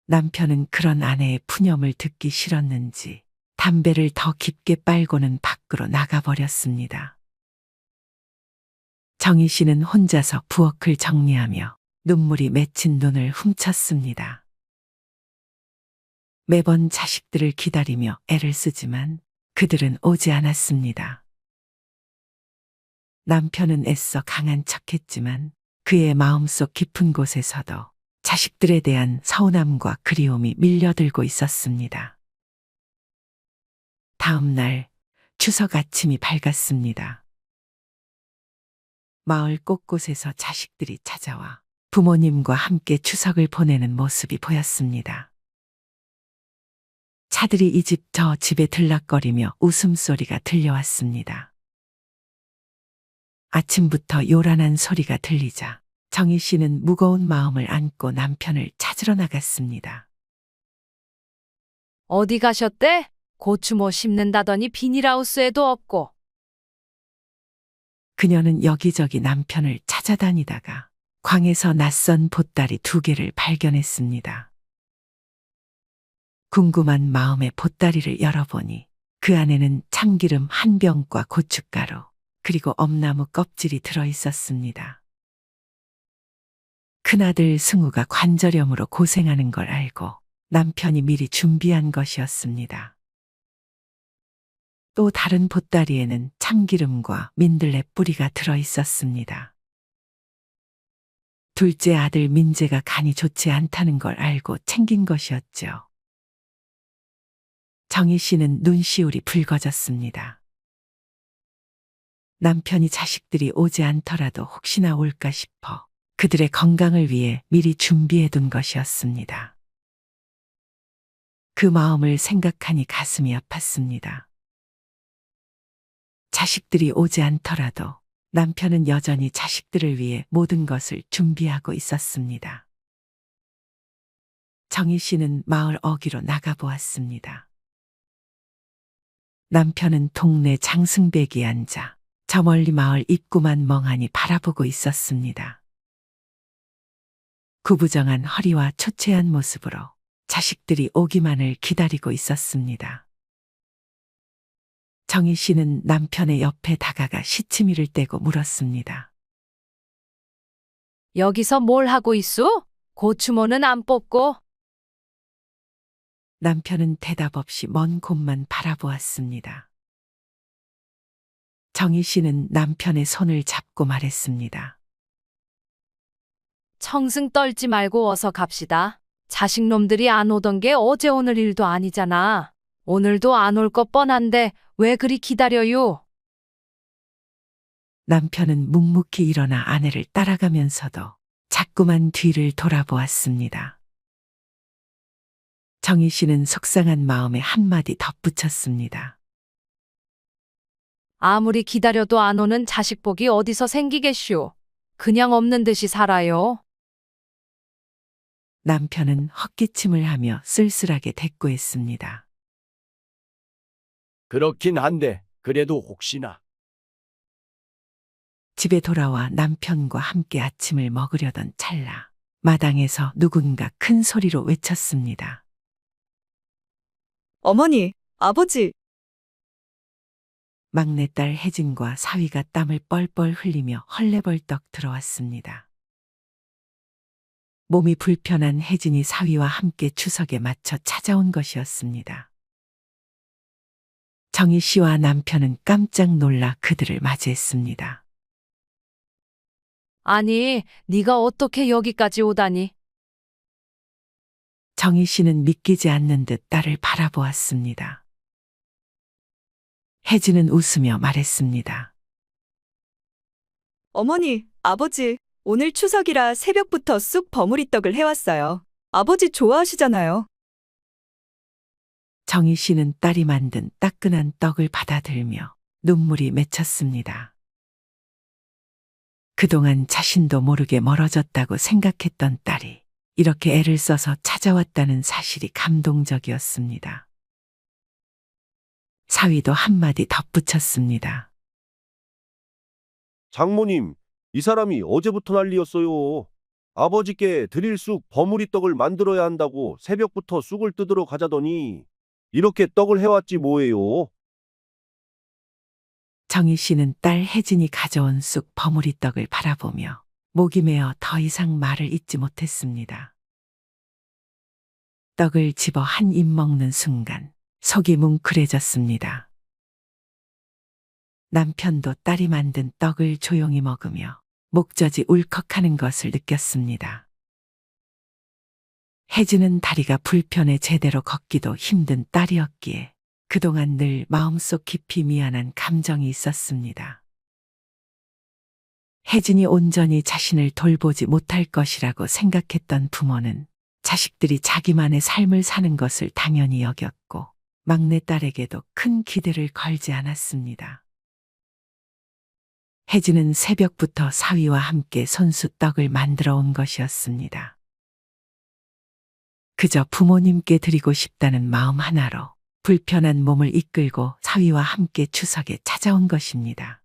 남편은 그런 아내의 푸념을 듣기 싫었는지 담배를 더 깊게 빨고는 밖으로 나가버렸습니다. 정희 씨는 혼자서 부엌을 정리하며 눈물이 맺힌 눈을 훔쳤습니다. 매번 자식들을 기다리며 애를 쓰지만 그들은 오지 않았습니다. 남편은 애써 강한 척했지만 그의 마음속 깊은 곳에서도 자식들에 대한 서운함과 그리움이 밀려들고 있었습니다. 다음 날 추석 아침이 밝았습니다. 마을 곳곳에서 자식들이 찾아와 부모님과 함께 추석을 보내는 모습이 보였습니다. 차들이 이 집 저 집에 들락거리며 웃음소리가 들려왔습니다. 아침부터 요란한 소리가 들리자 정희 씨는 무거운 마음을 안고 남편을 찾으러 나갔습니다. 어디 가셨대? 고추 심는다더니 비닐하우스에도 없고. 그녀는 여기저기 남편을 찾아다니다가 광에서 낯선 보따리 2개를 발견했습니다. 궁금한 마음에 보따리를 열어보니 그 안에는 참기름 1병과 고춧가루 그리고 엄나무 껍질이 들어 있었습니다. 큰아들 승우가 관절염으로 고생하는 걸 알고 남편이 미리 준비한 것이었습니다. 또 다른 보따리에는 참기름과 민들레 뿌리가 들어 있었습니다. 둘째 아들 민재가 간이 좋지 않다는 걸 알고 챙긴 것이었죠. 정희 씨는 눈시울이 붉어졌습니다. 남편이 자식들이 오지 않더라도 혹시나 올까 싶어 그들의 건강을 위해 미리 준비해 둔 것이었습니다. 그 마음을 생각하니 가슴이 아팠습니다. 자식들이 오지 않더라도 남편은 여전히 자식들을 위해 모든 것을 준비하고 있었습니다. 정희 씨는 마을 어귀로 나가보았습니다. 남편은 동네 장승배기에 앉아 저 멀리 마을 입구만 멍하니 바라보고 있었습니다. 구부정한 허리와 초췌한 모습으로 자식들이 오기만을 기다리고 있었습니다. 정희 씨는 남편의 옆에 다가가 시치미를 떼고 물었습니다. 여기서 뭘 하고 있어? 고추모는 안 뽑고? 남편은 대답 없이 먼 곳만 바라보았습니다. 정희 씨는 남편의 손을 잡고 말했습니다. 청승 떨지 말고 어서 갑시다. 자식놈들이 안 오던 게 어제 오늘 일도 아니잖아. 오늘도 안 올 것 뻔한데 왜 그리 기다려요? 남편은 묵묵히 일어나 아내를 따라가면서도 자꾸만 뒤를 돌아보았습니다. 정희 씨는 속상한 마음에 한마디 덧붙였습니다. 아무리 기다려도 안 오는 자식복이 어디서 생기겠쇼. 그냥 없는 듯이 살아요. 남편은 헛기침을 하며 쓸쓸하게 대꾸했습니다. 그렇긴 한데 그래도 혹시나. 집에 돌아와 남편과 함께 아침을 먹으려던 찰나 마당에서 누군가 큰 소리로 외쳤습니다. 어머니, 아버지, 막내딸 혜진과 사위가 땀을 뻘뻘 흘리며 헐레벌떡 들어왔습니다. 몸이 불편한 혜진이 사위와 함께 추석에 맞춰 찾아온 것이었습니다. 정희 씨와 남편은 깜짝 놀라 그들을 맞이했습니다. 아니, 네가 어떻게 여기까지 오다니? 정희 씨는 믿기지 않는 듯 딸을 바라보았습니다. 혜진은 웃으며 말했습니다. 어머니, 아버지, 오늘 추석이라 새벽부터 쑥 버무리떡을 해왔어요. 아버지 좋아하시잖아요. 정희 씨는 딸이 만든 따끈한 떡을 받아들며 눈물이 맺혔습니다. 그동안 자신도 모르게 멀어졌다고 생각했던 딸이 이렇게 애를 써서 찾아왔다는 사실이 감동적이었습니다. 사위도 한마디 덧붙였습니다. 장모님, 이 사람이 어제부터 난리였어요. 아버지께 드릴 쑥 버무리떡을 만들어야 한다고 새벽부터 쑥을 뜯으러 가자더니 이렇게 떡을 해왔지 뭐예요. 정희 씨는 딸 혜진이 가져온 쑥 버무리떡을 바라보며 목이 메어 더 이상 말을 잇지 못했습니다. 떡을 집어 한 입 먹는 순간 속이 뭉클해졌습니다. 남편도 딸이 만든 떡을 조용히 먹으며 목젖이 울컥하는 것을 느꼈습니다. 혜진은 다리가 불편해 제대로 걷기도 힘든 딸이었기에 그동안 늘 마음속 깊이 미안한 감정이 있었습니다. 혜진이 온전히 자신을 돌보지 못할 것이라고 생각했던 부모는 자식들이 자기만의 삶을 사는 것을 당연히 여겼고 막내딸에게도 큰 기대를 걸지 않았습니다. 혜진은 새벽부터 사위와 함께 손수떡을 만들어 온 것이었습니다. 그저 부모님께 드리고 싶다는 마음 하나로 불편한 몸을 이끌고 사위와 함께 추석에 찾아온 것입니다.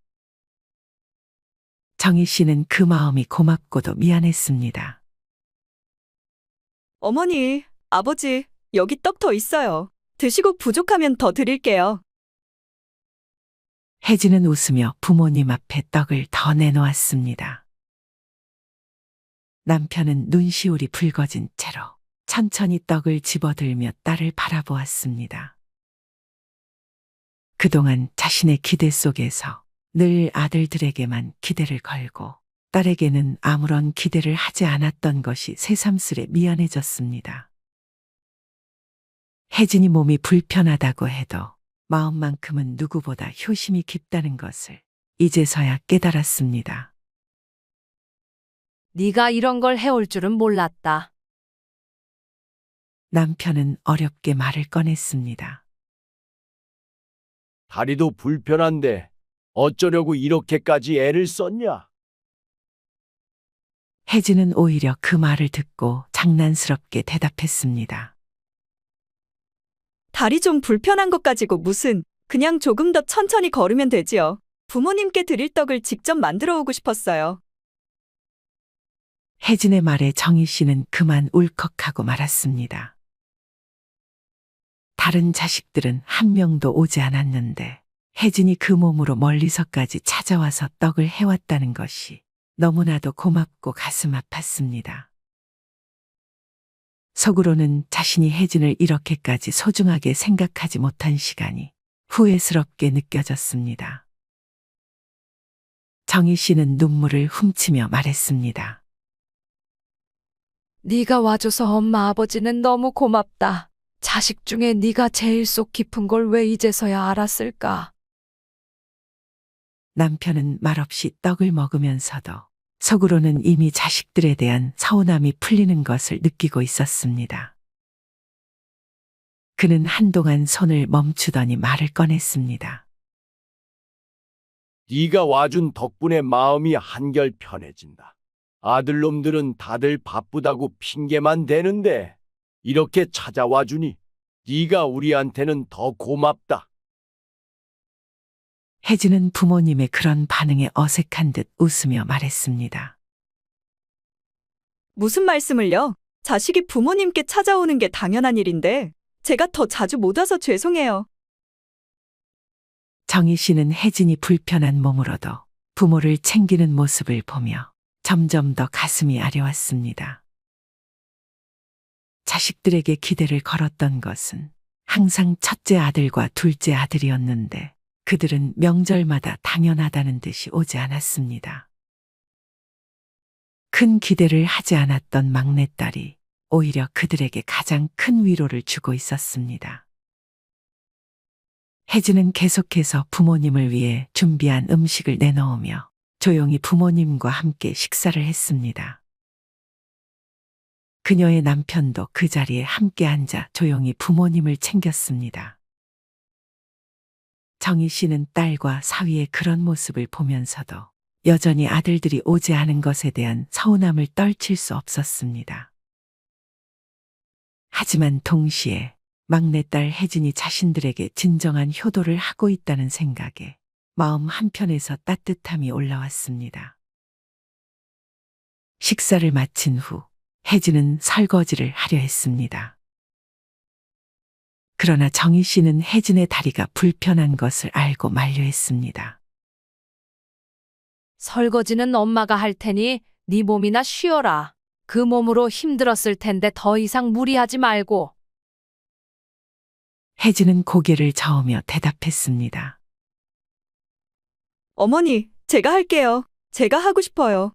정희 씨는 그 마음이 고맙고도 미안했습니다. 어머니, 아버지, 여기 떡 더 있어요. 드시고 부족하면 더 드릴게요. 혜진은 웃으며 부모님 앞에 떡을 더 내놓았습니다. 남편은 눈시울이 붉어진 채로 천천히 떡을 집어들며 딸을 바라보았습니다. 그동안 자신의 기대 속에서 늘 아들들에게만 기대를 걸고 딸에게는 아무런 기대를 하지 않았던 것이 새삼스레 미안해졌습니다. 혜진이 몸이 불편하다고 해도 마음만큼은 누구보다 효심이 깊다는 것을 이제서야 깨달았습니다. 네가 이런 걸 해올 줄은 몰랐다. 남편은 어렵게 말을 꺼냈습니다. 다리도 불편한데 어쩌려고 이렇게까지 애를 썼냐? 혜진은 오히려 그 말을 듣고 장난스럽게 대답했습니다. 다리 좀 불편한 것 가지고 무슨 그냥 조금 더 천천히 걸으면 되지요. 부모님께 드릴 떡을 직접 만들어 오고 싶었어요. 혜진의 말에 정희 씨는 그만 울컥하고 말았습니다. 다른 자식들은 한 명도 오지 않았는데 혜진이 그 몸으로 멀리서까지 찾아와서 떡을 해왔다는 것이 너무나도 고맙고 가슴 아팠습니다. 속으로는 자신이 혜진을 이렇게까지 소중하게 생각하지 못한 시간이 후회스럽게 느껴졌습니다. 정희 씨는 눈물을 훔치며 말했습니다. 네가 와줘서 엄마 아버지는 너무 고맙다. 자식 중에 네가 제일 속 깊은 걸 왜 이제서야 알았을까? 남편은 말없이 떡을 먹으면서도 속으로는 이미 자식들에 대한 서운함이 풀리는 것을 느끼고 있었습니다. 그는 한동안 손을 멈추더니 말을 꺼냈습니다. 네가 와준 덕분에 마음이 한결 편해진다. 아들놈들은 다들 바쁘다고 핑계만 대는데 이렇게 찾아와 주니 네가 우리한테는 더 고맙다. 혜진은 부모님의 그런 반응에 어색한 듯 웃으며 말했습니다. 무슨 말씀을요? 자식이 부모님께 찾아오는 게 당연한 일인데 제가 더 자주 못 와서 죄송해요. 정희 씨는 혜진이 불편한 몸으로도 부모를 챙기는 모습을 보며 점점 더 가슴이 아려왔습니다. 자식들에게 기대를 걸었던 것은 항상 첫째 아들과 둘째 아들이었는데 그들은 명절마다 당연하다는 듯이 오지 않았습니다. 큰 기대를 하지 않았던 막내딸이 오히려 그들에게 가장 큰 위로를 주고 있었습니다. 혜진은 계속해서 부모님을 위해 준비한 음식을 내놓으며 조용히 부모님과 함께 식사를 했습니다. 그녀의 남편도 그 자리에 함께 앉아 조용히 부모님을 챙겼습니다. 정희 씨는 딸과 사위의 그런 모습을 보면서도 여전히 아들들이 오지 않은 것에 대한 서운함을 떨칠 수 없었습니다. 하지만 동시에 막내딸 혜진이 자신들에게 진정한 효도를 하고 있다는 생각에 마음 한편에서 따뜻함이 올라왔습니다. 식사를 마친 후 혜진은 설거지를 하려 했습니다. 그러나 정희 씨는 혜진의 다리가 불편한 것을 알고 만류했습니다. 설거지는 엄마가 할 테니 네 몸이나 쉬어라. 그 몸으로 힘들었을 텐데 더 이상 무리하지 말고. 혜진은 고개를 저으며 대답했습니다. 어머니, 제가 할게요. 제가 하고 싶어요.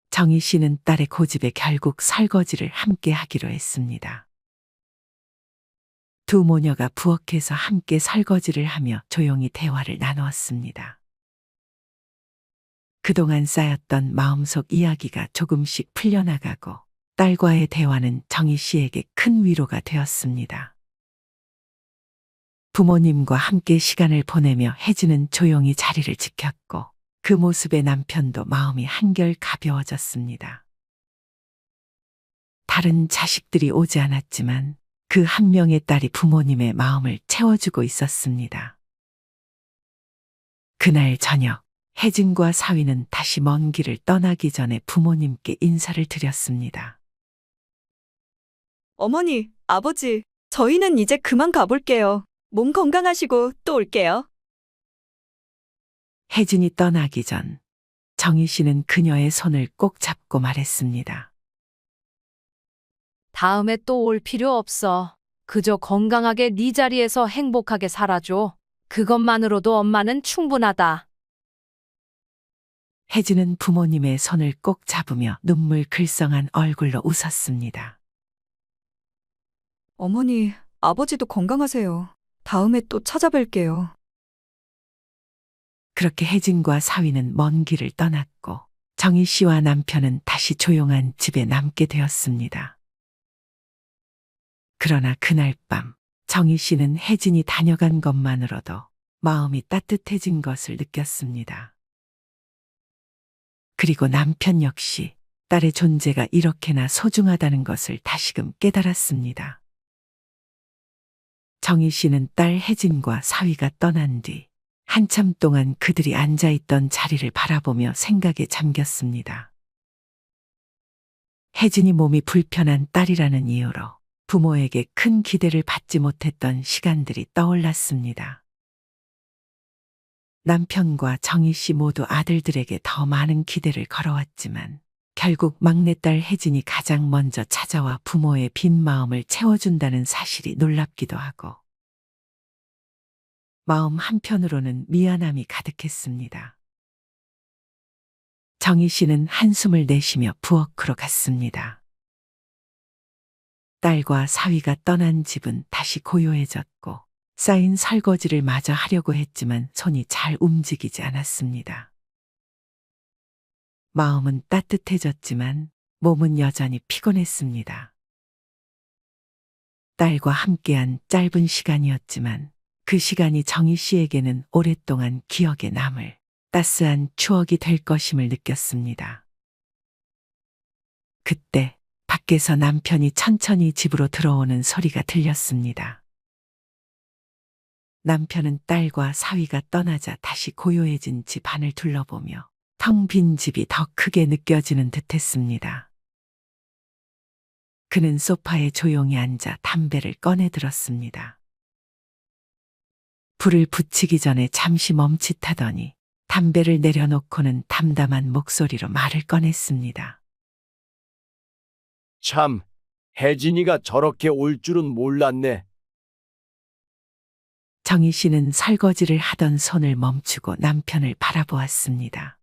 정희 씨는 딸의 고집에 결국 설거지를 함께 하기로 했습니다. 두 모녀가 부엌에서 함께 설거지를 하며 조용히 대화를 나누었습니다. 그동안 쌓였던 마음속 이야기가 조금씩 풀려나가고 딸과의 대화는 정희 씨에게 큰 위로가 되었습니다. 부모님과 함께 시간을 보내며 혜진은 조용히 자리를 지켰고 그 모습에 남편도 마음이 한결 가벼워졌습니다. 다른 자식들이 오지 않았지만 그 한 명의 딸이 부모님의 마음을 채워주고 있었습니다. 그날 저녁 혜진과 사위는 다시 먼 길을 떠나기 전에 부모님께 인사를 드렸습니다. 어머니, 아버지, 저희는 이제 그만 가볼게요. 몸 건강하시고 또 올게요. 혜진이 떠나기 전 정희 씨는 그녀의 손을 꼭 잡고 말했습니다. 다음에 또 올 필요 없어. 그저 건강하게 네 자리에서 행복하게 살아줘. 그것만으로도 엄마는 충분하다. 혜진은 부모님의 손을 꼭 잡으며 눈물 글썽한 얼굴로 웃었습니다. 어머니, 아버지도 건강하세요. 다음에 또 찾아뵐게요. 그렇게 혜진과 사위는 먼 길을 떠났고 정희 씨와 남편은 다시 조용한 집에 남게 되었습니다. 그러나 그날 밤 정희 씨는 혜진이 다녀간 것만으로도 마음이 따뜻해진 것을 느꼈습니다. 그리고 남편 역시 딸의 존재가 이렇게나 소중하다는 것을 다시금 깨달았습니다. 정희 씨는 딸 혜진과 사위가 떠난 뒤 한참 동안 그들이 앉아 있던 자리를 바라보며 생각에 잠겼습니다. 혜진이 몸이 불편한 딸이라는 이유로 부모에게 큰 기대를 받지 못했던 시간들이 떠올랐습니다. 남편과 정희 씨 모두 아들들에게 더 많은 기대를 걸어왔지만 결국 막내딸 혜진이 가장 먼저 찾아와 부모의 빈 마음을 채워준다는 사실이 놀랍기도 하고 마음 한편으로는 미안함이 가득했습니다. 정희 씨는 한숨을 내쉬며 부엌으로 갔습니다. 딸과 사위가 떠난 집은 다시 고요해졌고 쌓인 설거지를 마저 하려고 했지만 손이 잘 움직이지 않았습니다. 마음은 따뜻해졌지만 몸은 여전히 피곤했습니다. 딸과 함께한 짧은 시간이었지만 그 시간이 정희 씨에게는 오랫동안 기억에 남을 따스한 추억이 될 것임을 느꼈습니다. 그때 밖에서 남편이 천천히 집으로 들어오는 소리가 들렸습니다. 남편은 딸과 사위가 떠나자 다시 고요해진 집 안을 둘러보며 텅 빈 집이 더 크게 느껴지는 듯했습니다. 그는 소파에 조용히 앉아 담배를 꺼내 들었습니다. 불을 붙이기 전에 잠시 멈칫하더니 담배를 내려놓고는 담담한 목소리로 말을 꺼냈습니다. 참, 혜진이가 저렇게 올 줄은 몰랐네. 정희 씨는 설거지를 하던 손을 멈추고 남편을 바라보았습니다.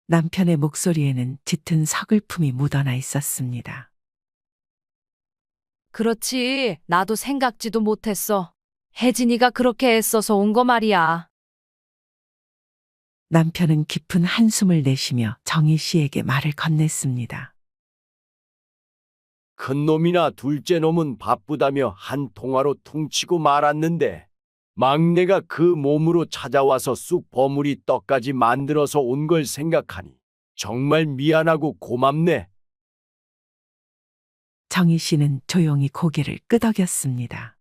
남편의 목소리에는 짙은 서글픔이 묻어나 있었습니다. 그렇지. 나도 생각지도 못했어. 혜진이가 그렇게 애써서 온 거 말이야. 남편은 깊은 한숨을 내쉬며 정희 씨에게 말을 건넸습니다. 큰 놈이나 둘째 놈은 바쁘다며 한 통화로 퉁치고 말았는데 막내가 그 몸으로 찾아와서 쑥 버무리 떡까지 만들어서 온 걸 생각하니 정말 미안하고 고맙네. 정희 씨는 조용히 고개를 끄덕였습니다.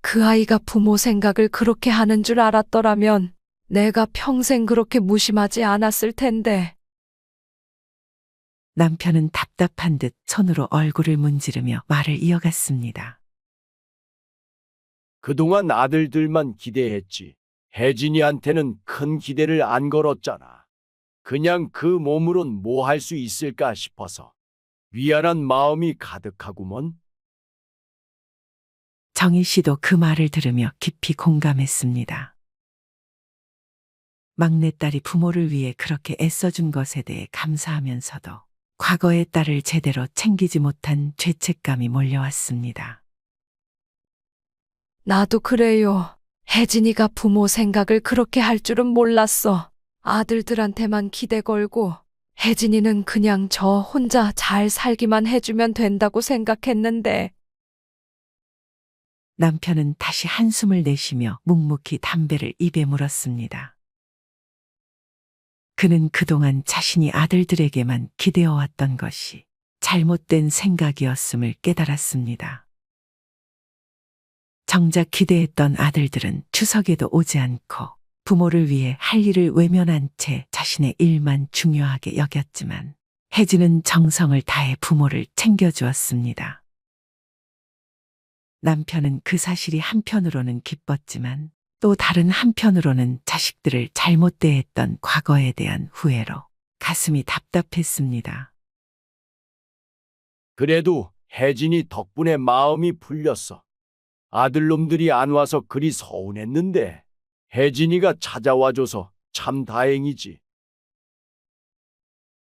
그 아이가 부모 생각을 그렇게 하는 줄 알았더라면 내가 평생 그렇게 무심하지 않았을 텐데. 남편은 답답한 듯 손으로 얼굴을 문지르며 말을 이어갔습니다. 그동안 아들들만 기대했지. 혜진이한테는 큰 기대를 안 걸었잖아. 그냥 그 몸으론 뭐 할 수 있을까 싶어서 미안한 마음이 가득하구먼. 정희 씨도 그 말을 들으며 깊이 공감했습니다. 막내딸이 부모를 위해 그렇게 애써준 것에 대해 감사하면서도 과거의 딸을 제대로 챙기지 못한 죄책감이 몰려왔습니다. 나도 그래요. 혜진이가 부모 생각을 그렇게 할 줄은 몰랐어. 아들들한테만 기대 걸고 혜진이는 그냥 저 혼자 잘 살기만 해주면 된다고 생각했는데. 남편은 다시 한숨을 내쉬며 묵묵히 담배를 입에 물었습니다. 그는 그동안 자신이 아들들에게만 기대어왔던 것이 잘못된 생각이었음을 깨달았습니다. 정작 기대했던 아들들은 추석에도 오지 않고 부모를 위해 할 일을 외면한 채 자신의 일만 중요하게 여겼지만 혜진은 정성을 다해 부모를 챙겨주었습니다. 남편은 그 사실이 한편으로는 기뻤지만 또 다른 한편으로는 자식들을 잘못 대했던 과거에 대한 후회로 가슴이 답답했습니다. 그래도 혜진이 덕분에 마음이 풀렸어. 아들놈들이 안 와서 그리 서운했는데 혜진이가 찾아와줘서 참 다행이지.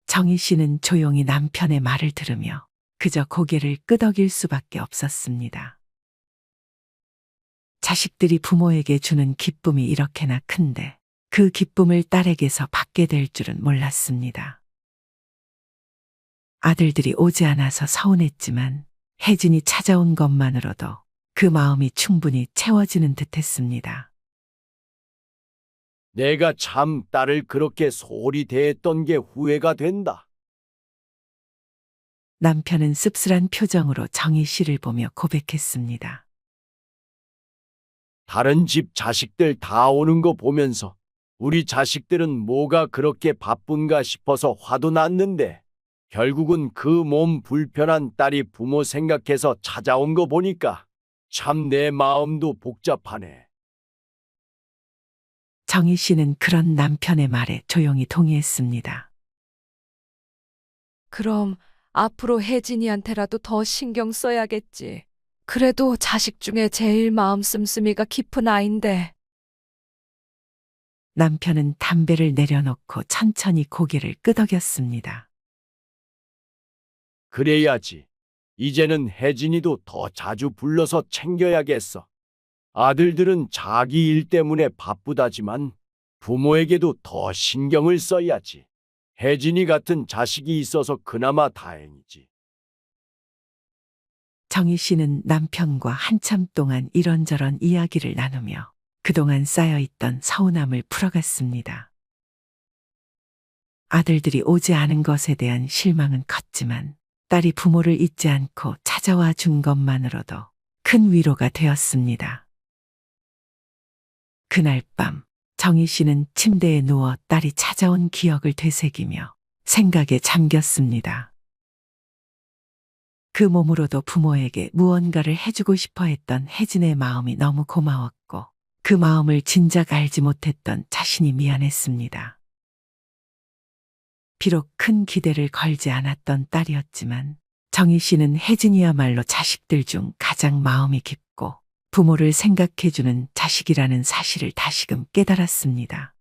정희 씨는 조용히 남편의 말을 들으며 그저 고개를 끄덕일 수밖에 없었습니다. 자식들이 부모에게 주는 기쁨이 이렇게나 큰데 그 기쁨을 딸에게서 받게 될 줄은 몰랐습니다. 아들들이 오지 않아서 서운했지만 혜진이 찾아온 것만으로도 그 마음이 충분히 채워지는 듯했습니다. 내가 참 딸을 그렇게 소홀히 대했던 게 후회가 된다. 남편은 씁쓸한 표정으로 정희 씨를 보며 고백했습니다. 다른 집 자식들 다 오는 거 보면서 우리 자식들은 뭐가 그렇게 바쁜가 싶어서 화도 났는데 결국은 그 몸 불편한 딸이 부모 생각해서 찾아온 거 보니까 참 내 마음도 복잡하네. 정희 씨는 그런 남편의 말에 조용히 동의했습니다. 그럼 앞으로 혜진이한테라도 더 신경 써야겠지. 그래도 자식 중에 제일 마음 씀씀이가 깊은 아인데. 남편은 담배를 내려놓고 천천히 고개를 끄덕였습니다. 그래야지. 이제는 혜진이도 더 자주 불러서 챙겨야겠어. 아들들은 자기 일 때문에 바쁘다지만 부모에게도 더 신경을 써야지. 혜진이 같은 자식이 있어서 그나마 다행이지. 정희 씨는 남편과 한참 동안 이런저런 이야기를 나누며 그동안 쌓여있던 서운함을 풀어갔습니다. 아들들이 오지 않은 것에 대한 실망은 컸지만 딸이 부모를 잊지 않고 찾아와 준 것만으로도 큰 위로가 되었습니다. 그날 밤 정희 씨는 침대에 누워 딸이 찾아온 기억을 되새기며 생각에 잠겼습니다. 그 몸으로도 부모에게 무언가를 해주고 싶어 했던 혜진의 마음이 너무 고마웠고 그 마음을 진작 알지 못했던 자신이 미안했습니다. 비록 큰 기대를 걸지 않았던 딸이었지만 정희 씨는 혜진이야말로 자식들 중 가장 마음이 깊고 부모를 생각해주는 자식이라는 사실을 다시금 깨달았습니다.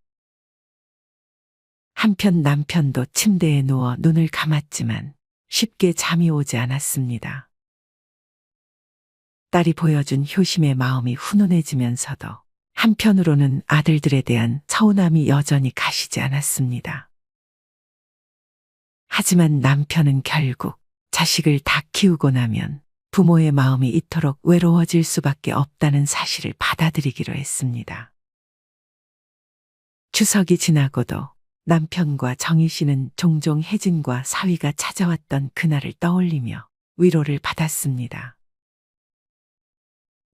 한편 남편도 침대에 누워 눈을 감았지만 쉽게 잠이 오지 않았습니다. 딸이 보여준 효심의 마음이 훈훈해지면서도 한편으로는 아들들에 대한 서운함이 여전히 가시지 않았습니다. 하지만 남편은 결국 자식을 다 키우고 나면 부모의 마음이 이토록 외로워질 수밖에 없다는 사실을 받아들이기로 했습니다. 추석이 지나고도 남편과 정희 씨는 종종 혜진과 사위가 찾아왔던 그날을 떠올리며 위로를 받았습니다.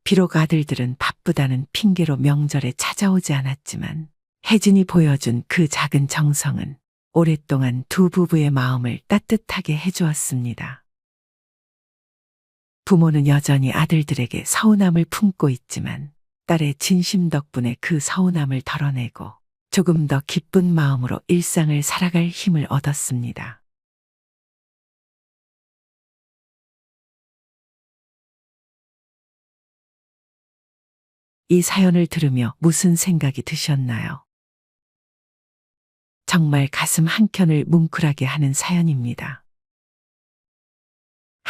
비록 아들들은 바쁘다는 핑계로 명절에 찾아오지 않았지만 혜진이 보여준 그 작은 정성은 오랫동안 두 부부의 마음을 따뜻하게 해주었습니다. 부모는 여전히 아들들에게 서운함을 품고 있지만 딸의 진심 덕분에 그 서운함을 덜어내고 조금 더 기쁜 마음으로 일상을 살아갈 힘을 얻었습니다. 이 사연을 들으며 무슨 생각이 드셨나요? 정말 가슴 한켠을 뭉클하게 하는 사연입니다.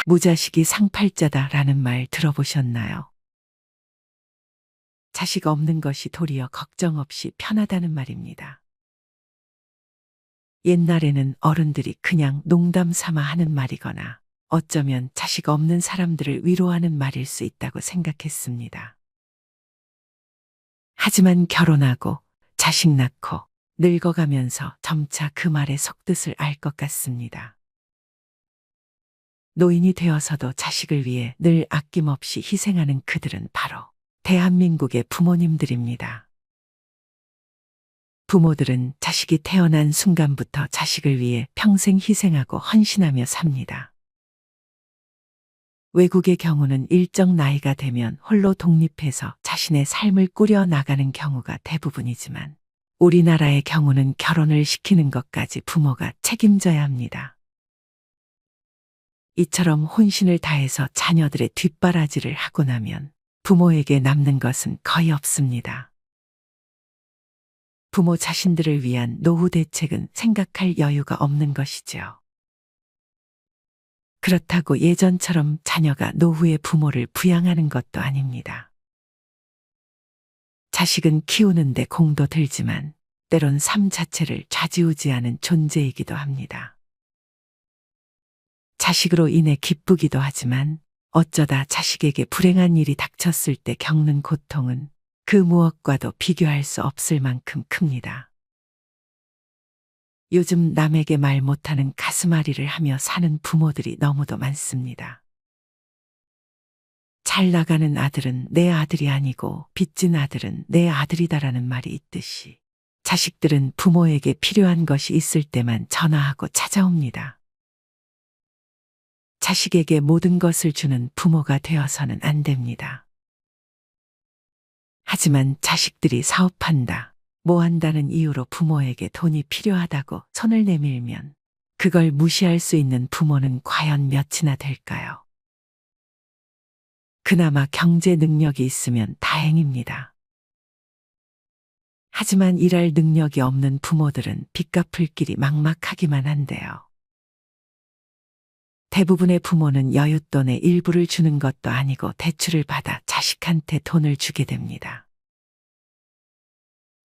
무자식이 상팔자다라는 말 들어보셨나요? 자식 없는 것이 도리어 걱정 없이 편하다는 말입니다. 옛날에는 어른들이 그냥 농담 삼아 하는 말이거나 어쩌면 자식 없는 사람들을 위로하는 말일 수 있다고 생각했습니다. 하지만 결혼하고 자식 낳고 늙어가면서 점차 그 말의 속뜻을 알 것 같습니다. 노인이 되어서도 자식을 위해 늘 아낌없이 희생하는 그들은 바로 대한민국의 부모님들입니다. 부모들은 자식이 태어난 순간부터 자식을 위해 평생 희생하고 헌신하며 삽니다. 외국의 경우는 일정 나이가 되면 홀로 독립해서 자신의 삶을 꾸려 나가는 경우가 대부분이지만 우리나라의 경우는 결혼을 시키는 것까지 부모가 책임져야 합니다. 이처럼 혼신을 다해서 자녀들의 뒷바라지를 하고 나면 부모에게 남는 것은 거의 없습니다. 부모 자신들을 위한 노후 대책은 생각할 여유가 없는 것이죠. 그렇다고 예전처럼 자녀가 노후에 부모를 부양하는 것도 아닙니다. 자식은 키우는데 공도 들지만 때론 삶 자체를 좌지우지하는 존재이기도 합니다. 자식으로 인해 기쁘기도 하지만 어쩌다 자식에게 불행한 일이 닥쳤을 때 겪는 고통은 그 무엇과도 비교할 수 없을 만큼 큽니다. 요즘 남에게 말 못하는 가슴앓이를 하며 사는 부모들이 너무도 많습니다. 잘 나가는 아들은 내 아들이 아니고 빚진 아들은 내 아들이다라는 말이 있듯이 자식들은 부모에게 필요한 것이 있을 때만 전화하고 찾아옵니다. 자식에게 모든 것을 주는 부모가 되어서는 안 됩니다. 하지만 자식들이 사업한다, 뭐 한다는 이유로 부모에게 돈이 필요하다고 손을 내밀면 그걸 무시할 수 있는 부모는 과연 몇이나 될까요? 그나마 경제 능력이 있으면 다행입니다. 하지만 일할 능력이 없는 부모들은 빚 갚을 길이 막막하기만 한데요. 대부분의 부모는 여윳돈의 일부를 주는 것도 아니고 대출을 받아 자식한테 돈을 주게 됩니다.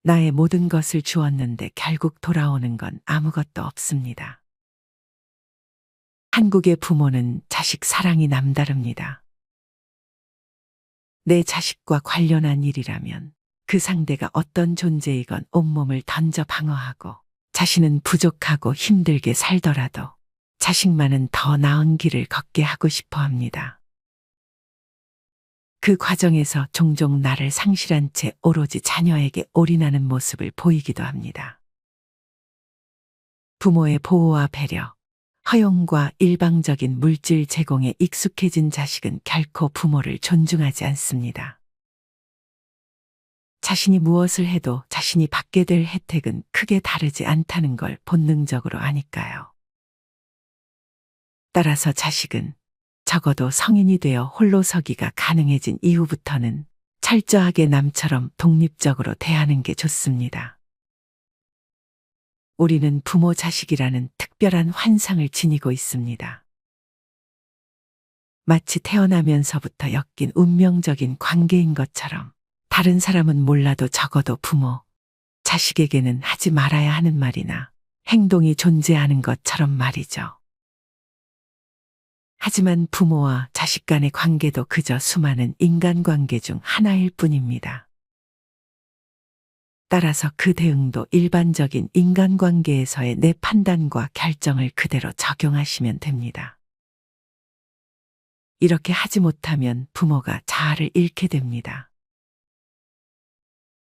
나의 모든 것을 주었는데 결국 돌아오는 건 아무것도 없습니다. 한국의 부모는 자식 사랑이 남다릅니다. 내 자식과 관련한 일이라면 그 상대가 어떤 존재이건 온몸을 던져 방어하고 자신은 부족하고 힘들게 살더라도 자식만은 더 나은 길을 걷게 하고 싶어 합니다. 그 과정에서 종종 나를 상실한 채 오로지 자녀에게 올인하는 모습을 보이기도 합니다. 부모의 보호와 배려, 허용과 일방적인 물질 제공에 익숙해진 자식은 결코 부모를 존중하지 않습니다. 자신이 무엇을 해도 자신이 받게 될 혜택은 크게 다르지 않다는 걸 본능적으로 아니까요. 따라서 자식은 적어도 성인이 되어 홀로 서기가 가능해진 이후부터는 철저하게 남처럼 독립적으로 대하는 게 좋습니다. 우리는 부모 자식이라는 특별한 환상을 지니고 있습니다. 마치 태어나면서부터 엮인 운명적인 관계인 것처럼 다른 사람은 몰라도 적어도 부모, 자식에게는 하지 말아야 하는 말이나 행동이 존재하는 것처럼 말이죠. 하지만 부모와 자식 간의 관계도 그저 수많은 인간관계 중 하나일 뿐입니다. 따라서 그 대응도 일반적인 인간관계에서의 내 판단과 결정을 그대로 적용하시면 됩니다. 이렇게 하지 못하면 부모가 자아를 잃게 됩니다.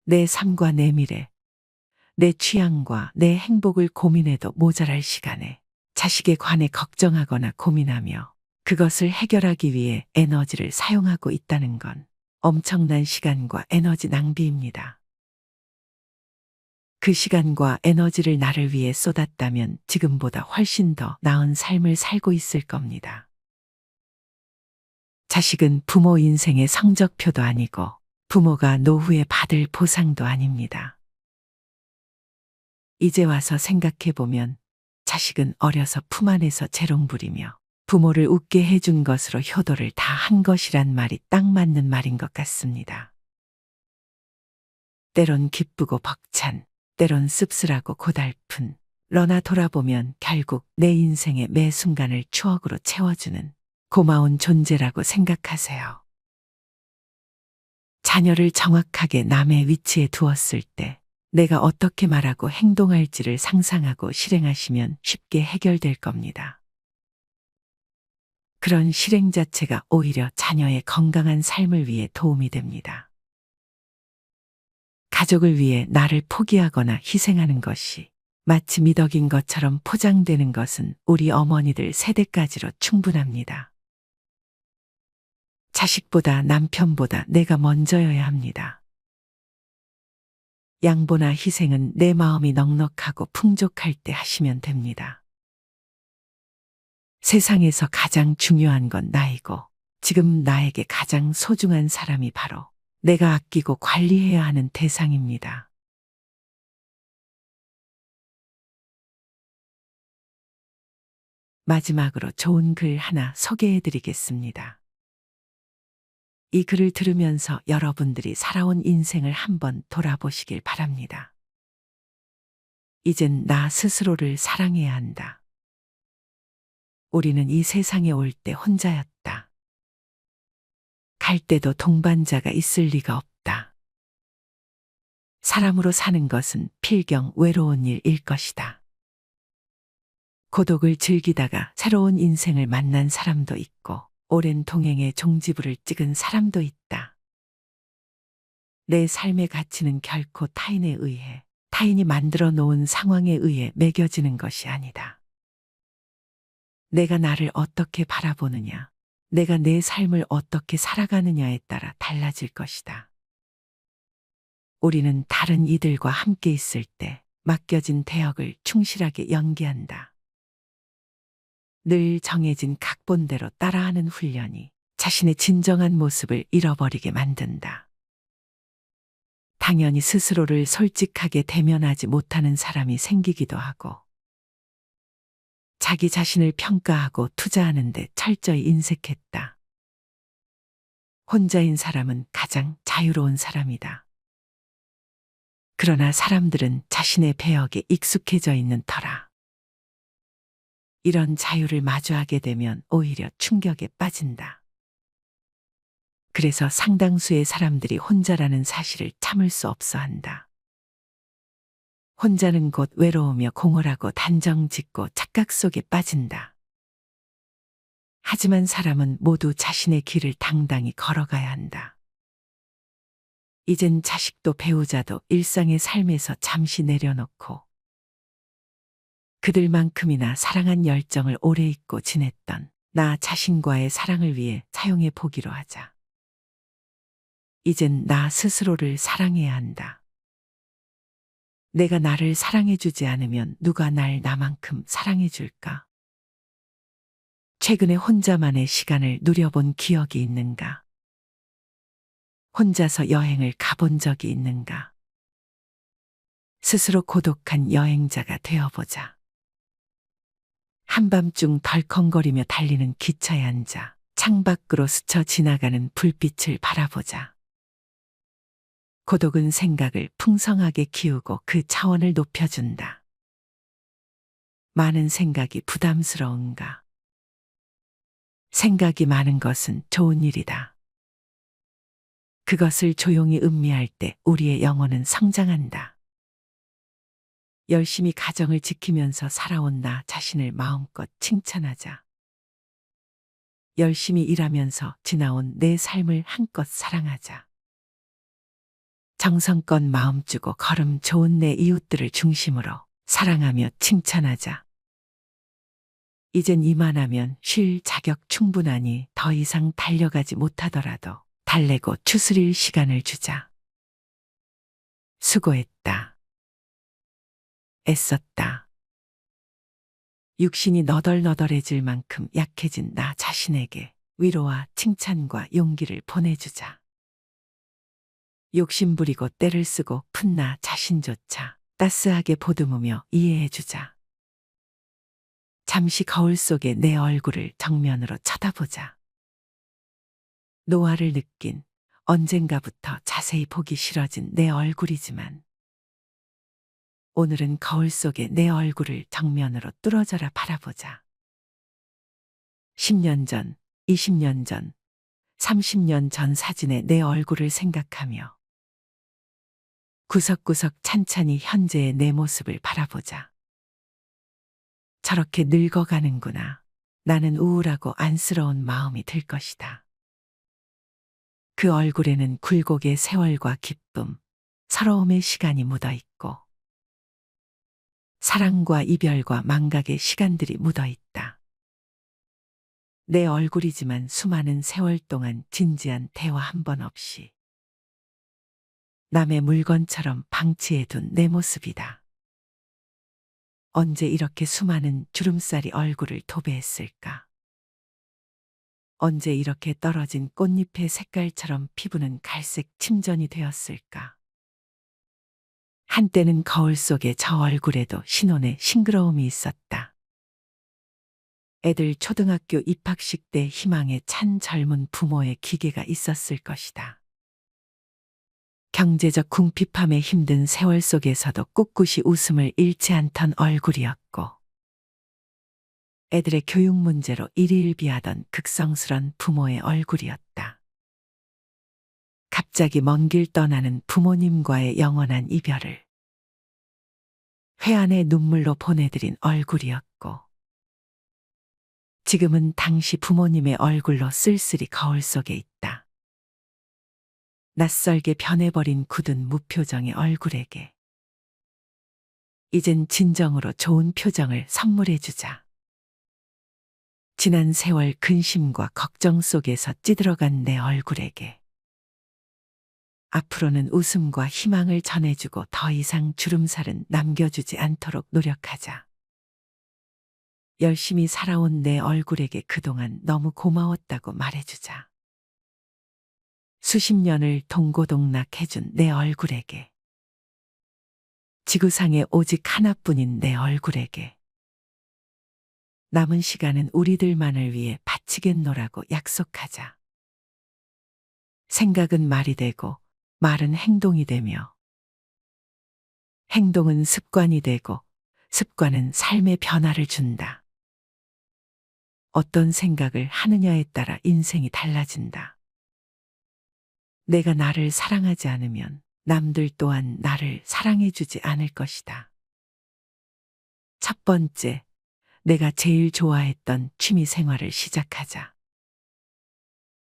내 삶과 내 미래, 내 취향과 내 행복을 고민해도 모자랄 시간에 자식에 관해 걱정하거나 고민하며 그것을 해결하기 위해 에너지를 사용하고 있다는 건 엄청난 시간과 에너지 낭비입니다. 그 시간과 에너지를 나를 위해 쏟았다면 지금보다 훨씬 더 나은 삶을 살고 있을 겁니다. 자식은 부모 인생의 성적표도 아니고 부모가 노후에 받을 보상도 아닙니다. 이제 와서 생각해보면 자식은 어려서 품 안에서 재롱 부리며 부모를 웃게 해준 것으로 효도를 다 한 것이란 말이 딱 맞는 말인 것 같습니다. 때론 기쁘고 벅찬, 때론 씁쓸하고 고달픈, 러나 돌아보면 결국 내 인생의 매 순간을 추억으로 채워주는 고마운 존재라고 생각하세요. 자녀를 정확하게 남의 위치에 두었을 때 내가 어떻게 말하고 행동할지를 상상하고 실행하시면 쉽게 해결될 겁니다. 그런 실행 자체가 오히려 자녀의 건강한 삶을 위해 도움이 됩니다. 가족을 위해 나를 포기하거나 희생하는 것이 마치 미덕인 것처럼 포장되는 것은 우리 어머니들 세대까지로 충분합니다. 자식보다 남편보다 내가 먼저여야 합니다. 양보나 희생은 내 마음이 넉넉하고 풍족할 때 하시면 됩니다. 세상에서 가장 중요한 건 나이고 지금 나에게 가장 소중한 사람이 바로 내가 아끼고 관리해야 하는 대상입니다. 마지막으로 좋은 글 하나 소개해 드리겠습니다. 이 글을 들으면서 여러분들이 살아온 인생을 한번 돌아보시길 바랍니다. 이젠 나 스스로를 사랑해야 한다. 우리는 이 세상에 올 때 혼자였다. 갈 때도 동반자가 있을 리가 없다. 사람으로 사는 것은 필경 외로운 일일 것이다. 고독을 즐기다가 새로운 인생을 만난 사람도 있고 오랜 동행의 종지부를 찍은 사람도 있다. 내 삶의 가치는 결코 타인에 의해, 타인이 만들어 놓은 상황에 의해 매겨지는 것이 아니다. 내가 나를 어떻게 바라보느냐, 내가 내 삶을 어떻게 살아가느냐에 따라 달라질 것이다. 우리는 다른 이들과 함께 있을 때 맡겨진 대역을 충실하게 연기한다. 늘 정해진 각본대로 따라하는 훈련이 자신의 진정한 모습을 잃어버리게 만든다. 당연히 스스로를 솔직하게 대면하지 못하는 사람이 생기기도 하고, 자기 자신을 평가하고 투자하는 데 철저히 인색했다. 혼자인 사람은 가장 자유로운 사람이다. 그러나 사람들은 자신의 배역에 익숙해져 있는 터라 이런 자유를 마주하게 되면 오히려 충격에 빠진다. 그래서 상당수의 사람들이 혼자라는 사실을 참을 수 없어 한다. 혼자는 곧 외로우며 공허하고 단정 짓고 착각 속에 빠진다. 하지만 사람은 모두 자신의 길을 당당히 걸어가야 한다. 이젠 자식도 배우자도 일상의 삶에서 잠시 내려놓고 그들만큼이나 사랑한 열정을 오래 잊고 지냈던 나 자신과의 사랑을 위해 사용해 보기로 하자. 이젠 나 스스로를 사랑해야 한다. 내가 나를 사랑해주지 않으면 누가 날 나만큼 사랑해줄까? 최근에 혼자만의 시간을 누려본 기억이 있는가? 혼자서 여행을 가본 적이 있는가? 스스로 고독한 여행자가 되어보자. 한밤중 덜컹거리며 달리는 기차에 앉아 창밖으로 스쳐 지나가는 불빛을 바라보자. 고독은 생각을 풍성하게 키우고 그 차원을 높여준다. 많은 생각이 부담스러운가? 생각이 많은 것은 좋은 일이다. 그것을 조용히 음미할 때 우리의 영혼은 성장한다. 열심히 가정을 지키면서 살아온 나 자신을 마음껏 칭찬하자. 열심히 일하면서 지나온 내 삶을 한껏 사랑하자. 정성껏 마음 주고 걸음 좋은 내 이웃들을 중심으로 사랑하며 칭찬하자. 이젠 이만하면 쉴 자격 충분하니 더 이상 달려가지 못하더라도 달래고 추스릴 시간을 주자. 수고했다. 애썼다. 육신이 너덜너덜해질 만큼 약해진 나 자신에게 위로와 칭찬과 용기를 보내주자. 욕심부리고 때를 쓰고 푼 나 자신조차 따스하게 보듬으며 이해해주자. 잠시 거울 속에 내 얼굴을 정면으로 쳐다보자. 노화를 느낀 언젠가부터 자세히 보기 싫어진 내 얼굴이지만 오늘은 거울 속에 내 얼굴을 정면으로 뚫어져라 바라보자. 10년 전, 20년 전, 30년 전 사진의 내 얼굴을 생각하며 구석구석 찬찬히 현재의 내 모습을 바라보자. 저렇게 늙어가는구나. 나는 우울하고 안쓰러운 마음이 들 것이다. 그 얼굴에는 굴곡의 세월과 기쁨, 서러움의 시간이 묻어 있고 사랑과 이별과 망각의 시간들이 묻어 있다. 내 얼굴이지만 수많은 세월 동안 진지한 대화 한 번 없이 남의 물건처럼 방치해둔 내 모습이다. 언제 이렇게 수많은 주름살이 얼굴을 도배했을까? 언제 이렇게 떨어진 꽃잎의 색깔처럼 피부는 갈색 침전이 되었을까? 한때는 거울 속에 저 얼굴에도 신혼의 싱그러움이 있었다. 애들 초등학교 입학식 때 희망에 찬 젊은 부모의 기계가 있었을 것이다. 경제적 궁핍함에 힘든 세월 속에서도 꿋꿋이 웃음을 잃지 않던 얼굴이었고 애들의 교육 문제로 일희일비하던 극성스런 부모의 얼굴이었다. 갑자기 먼 길 떠나는 부모님과의 영원한 이별을 회한의 눈물로 보내드린 얼굴이었고 지금은 당시 부모님의 얼굴로 쓸쓸히 거울 속에 있다. 낯설게 변해버린 굳은 무표정의 얼굴에게 이젠 진정으로 좋은 표정을 선물해주자. 지난 세월 근심과 걱정 속에서 찌들어간 내 얼굴에게 앞으로는 웃음과 희망을 전해주고 더 이상 주름살은 남겨주지 않도록 노력하자. 열심히 살아온 내 얼굴에게 그동안 너무 고마웠다고 말해주자. 수십 년을 동고동락해준 내 얼굴에게, 지구상에 오직 하나뿐인 내 얼굴에게, 남은 시간은 우리들만을 위해 바치겠노라고 약속하자. 생각은 말이 되고 말은 행동이 되며 행동은 습관이 되고 습관은 삶의 변화를 준다. 어떤 생각을 하느냐에 따라 인생이 달라진다. 내가 나를 사랑하지 않으면 남들 또한 나를 사랑해주지 않을 것이다. 첫 번째, 내가 제일 좋아했던 취미 생활을 시작하자.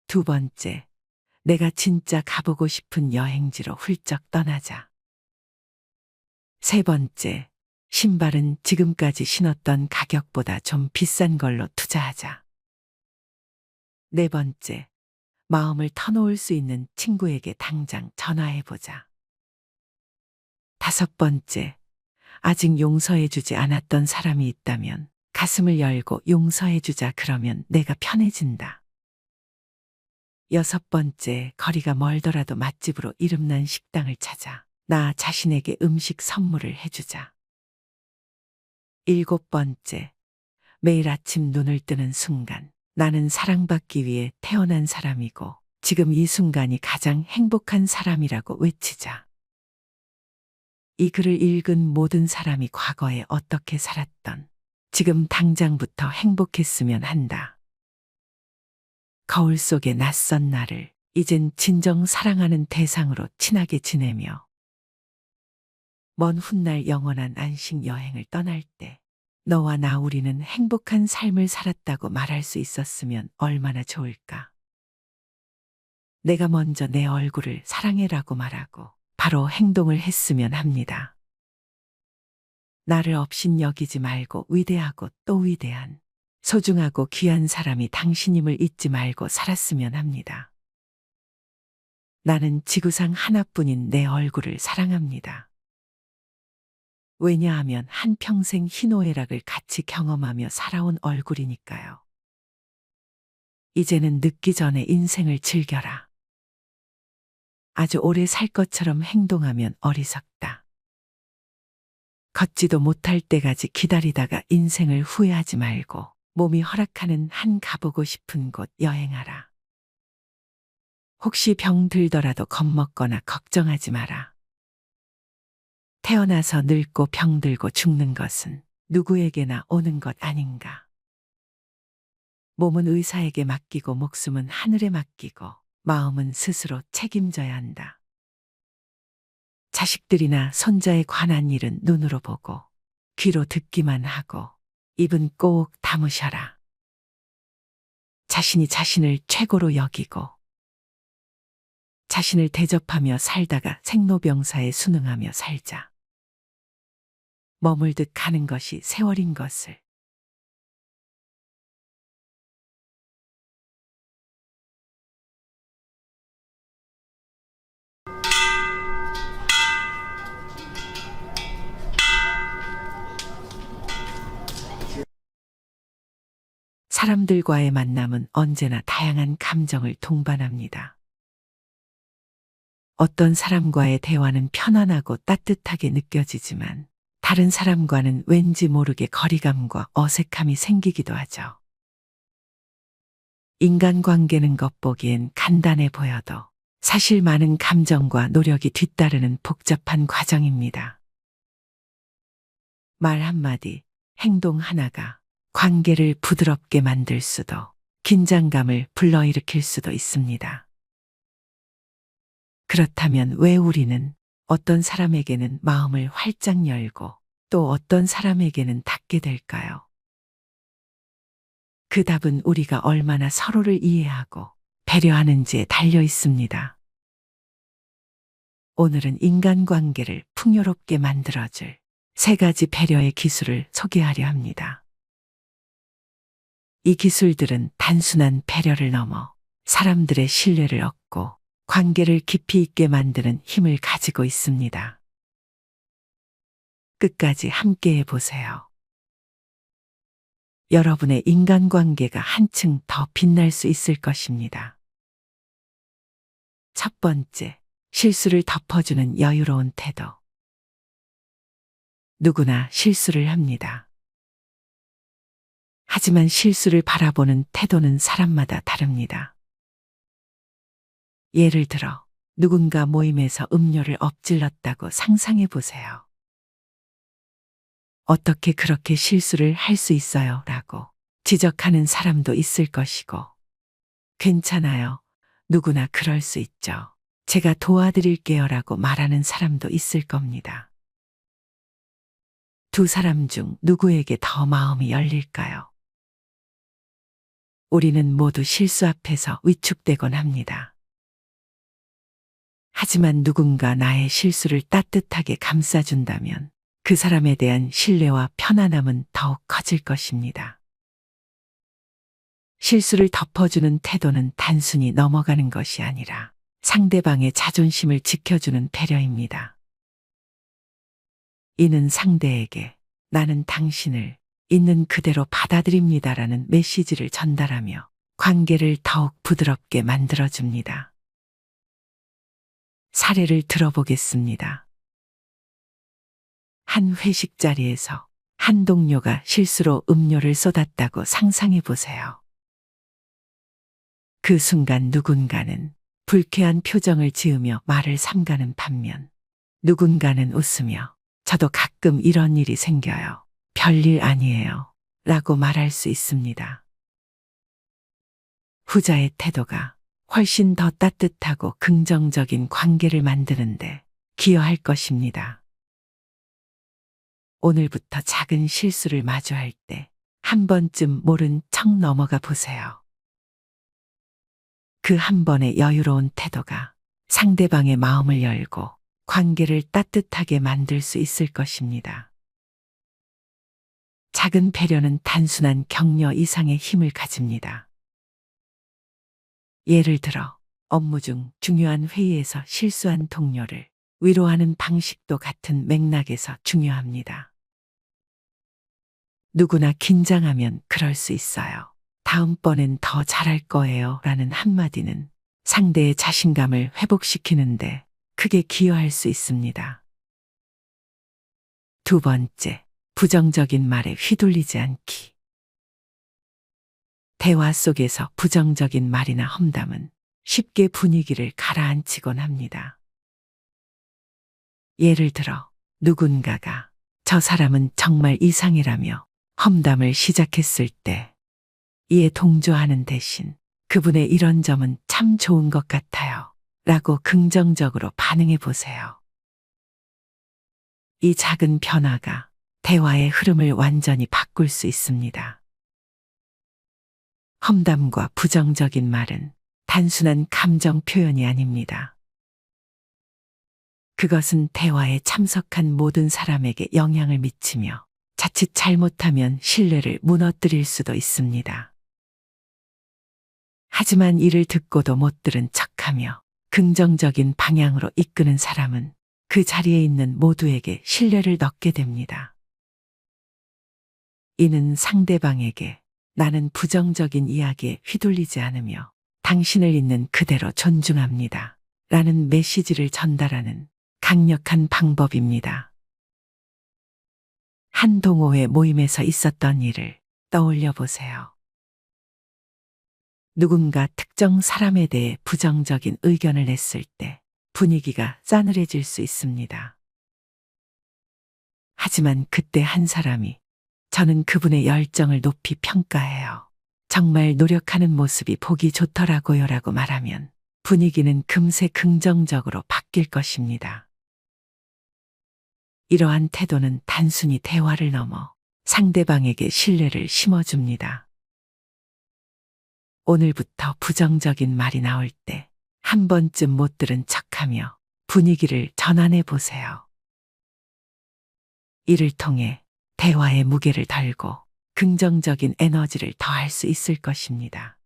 두 번째, 내가 진짜 가보고 싶은 여행지로 훌쩍 떠나자. 세 번째, 신발은 지금까지 신었던 가격보다 좀 비싼 걸로 투자하자. 네 번째, 마음을 터놓을 수 있는 친구에게 당장 전화해보자. 다섯 번째, 아직 용서해주지 않았던 사람이 있다면 가슴을 열고 용서해주자. 그러면 내가 편해진다. 여섯 번째, 거리가 멀더라도 맛집으로 이름난 식당을 찾아 나 자신에게 음식 선물을 해주자. 일곱 번째, 매일 아침 눈을 뜨는 순간 나는 사랑받기 위해 태어난 사람이고 지금 이 순간이 가장 행복한 사람이라고 외치자. 이 글을 읽은 모든 사람이 과거에 어떻게 살았던 지금 당장부터 행복했으면 한다. 거울 속의 낯선 나를 이젠 진정 사랑하는 대상으로 친하게 지내며 먼 훗날 영원한 안식 여행을 떠날 때 너와 나 우리는 행복한 삶을 살았다고 말할 수 있었으면 얼마나 좋을까. 내가 먼저 내 얼굴을 사랑해라고 말하고 바로 행동을 했으면 합니다. 나를 없인 여기지 말고 위대하고 또 위대한 소중하고 귀한 사람이 당신임을 잊지 말고 살았으면 합니다. 나는 지구상 하나뿐인 내 얼굴을 사랑합니다. 왜냐하면 한평생 희노애락을 같이 경험하며 살아온 얼굴이니까요. 이제는 늦기 전에 인생을 즐겨라. 아주 오래 살 것처럼 행동하면 어리석다. 걷지도 못할 때까지 기다리다가 인생을 후회하지 말고 몸이 허락하는 한 가보고 싶은 곳 여행하라. 혹시 병 들더라도 겁먹거나 걱정하지 마라. 태어나서 늙고 병들고 죽는 것은 누구에게나 오는 것 아닌가. 몸은 의사에게 맡기고 목숨은 하늘에 맡기고 마음은 스스로 책임져야 한다. 자식들이나 손자에 관한 일은 눈으로 보고 귀로 듣기만 하고 입은 꼭 다무셔라. 자신이 자신을 최고로 여기고 자신을 대접하며 살다가 생로병사에 순응하며 살자. 머물듯 가는 것이 세월인 것을. 사람들과의 만남은 언제나 다양한 감정을 동반합니다. 어떤 사람과의 대화는 편안하고 따뜻하게 느껴지지만 다른 사람과는 왠지 모르게 거리감과 어색함이 생기기도 하죠. 인간관계는 겉보기엔 간단해 보여도 사실 많은 감정과 노력이 뒤따르는 복잡한 과정입니다. 말 한마디, 행동 하나가 관계를 부드럽게 만들 수도 긴장감을 불러일으킬 수도 있습니다. 그렇다면 왜 우리는 어떤 사람에게는 마음을 활짝 열고 또 어떤 사람에게는 닫게 될까요? 그 답은 우리가 얼마나 서로를 이해하고 배려하는지에 달려 있습니다. 오늘은 인간관계를 풍요롭게 만들어줄 3가지 배려의 기술을 소개하려 합니다. 이 기술들은 단순한 배려를 넘어 사람들의 신뢰를 얻고 관계를 깊이 있게 만드는 힘을 가지고 있습니다. 끝까지 함께해 보세요. 여러분의 인간관계가 한층 더 빛날 수 있을 것입니다. 첫 번째, 실수를 덮어주는 여유로운 태도. 누구나 실수를 합니다. 하지만 실수를 바라보는 태도는 사람마다 다릅니다. 예를 들어, 누군가 모임에서 음료를 엎질렀다고 상상해 보세요. 어떻게 그렇게 실수를 할 수 있어요? 라고 지적하는 사람도 있을 것이고, 괜찮아요. 누구나 그럴 수 있죠. 제가 도와드릴게요. 라고 말하는 사람도 있을 겁니다. 두 사람 중 누구에게 더 마음이 열릴까요? 우리는 모두 실수 앞에서 위축되곤 합니다. 하지만 누군가 나의 실수를 따뜻하게 감싸준다면 그 사람에 대한 신뢰와 편안함은 더욱 커질 것입니다. 실수를 덮어주는 태도는 단순히 넘어가는 것이 아니라 상대방의 자존심을 지켜주는 배려입니다. 이는 상대에게 나는 당신을 있는 그대로 받아들입니다라는 메시지를 전달하며 관계를 더욱 부드럽게 만들어줍니다. 사례를 들어보겠습니다. 한 회식 자리에서 한 동료가 실수로 음료를 쏟았다고 상상해 보세요. 그 순간 누군가는 불쾌한 표정을 지으며 말을 삼가는 반면 누군가는 웃으며 저도 가끔 이런 일이 생겨요. 별일 아니에요. 라고 말할 수 있습니다. 후자의 태도가 훨씬 더 따뜻하고 긍정적인 관계를 만드는데 기여할 것입니다. 오늘부터 작은 실수를 마주할 때 한 번쯤 모른 척 넘어가 보세요. 그 한 번의 여유로운 태도가 상대방의 마음을 열고 관계를 따뜻하게 만들 수 있을 것입니다. 작은 배려는 단순한 격려 이상의 힘을 가집니다. 예를 들어 업무 중 중요한 회의에서 실수한 동료를 위로하는 방식도 같은 맥락에서 중요합니다. 누구나 긴장하면 그럴 수 있어요. 다음번엔 더 잘할 거예요. 라는 한마디는 상대의 자신감을 회복시키는데 크게 기여할 수 있습니다. 두 번째, 부정적인 말에 휘둘리지 않기. 대화 속에서 부정적인 말이나 험담은 쉽게 분위기를 가라앉히곤 합니다. 예를 들어 누군가가 저 사람은 정말 이상해라며 험담을 시작했을 때 이에 동조하는 대신 그분의 이런 점은 참 좋은 것 같아요. 라고 긍정적으로 반응해 보세요. 이 작은 변화가 대화의 흐름을 완전히 바꿀 수 있습니다. 험담과 부정적인 말은 단순한 감정 표현이 아닙니다. 그것은 대화에 참석한 모든 사람에게 영향을 미치며 자칫 잘못하면 신뢰를 무너뜨릴 수도 있습니다. 하지만 이를 듣고도 못 들은 척하며 긍정적인 방향으로 이끄는 사람은 그 자리에 있는 모두에게 신뢰를 얻게 됩니다. 이는 상대방에게 나는 부정적인 이야기에 휘둘리지 않으며 당신을 있는 그대로 존중합니다. 라는 메시지를 전달하는 강력한 방법입니다. 한 동호회 모임에서 있었던 일을 떠올려 보세요. 누군가 특정 사람에 대해 부정적인 의견을 냈을 때 분위기가 싸늘해질 수 있습니다. 하지만 그때 한 사람이 저는 그분의 열정을 높이 평가해요. 정말 노력하는 모습이 보기 좋더라고요. 라고 말하면 분위기는 금세 긍정적으로 바뀔 것입니다. 이러한 태도는 단순히 대화를 넘어 상대방에게 신뢰를 심어줍니다. 오늘부터 부정적인 말이 나올 때 한 번쯤 못 들은 척하며 분위기를 전환해 보세요. 이를 통해 대화의 무게를 덜고 긍정적인 에너지를 더할 수 있을 것입니다.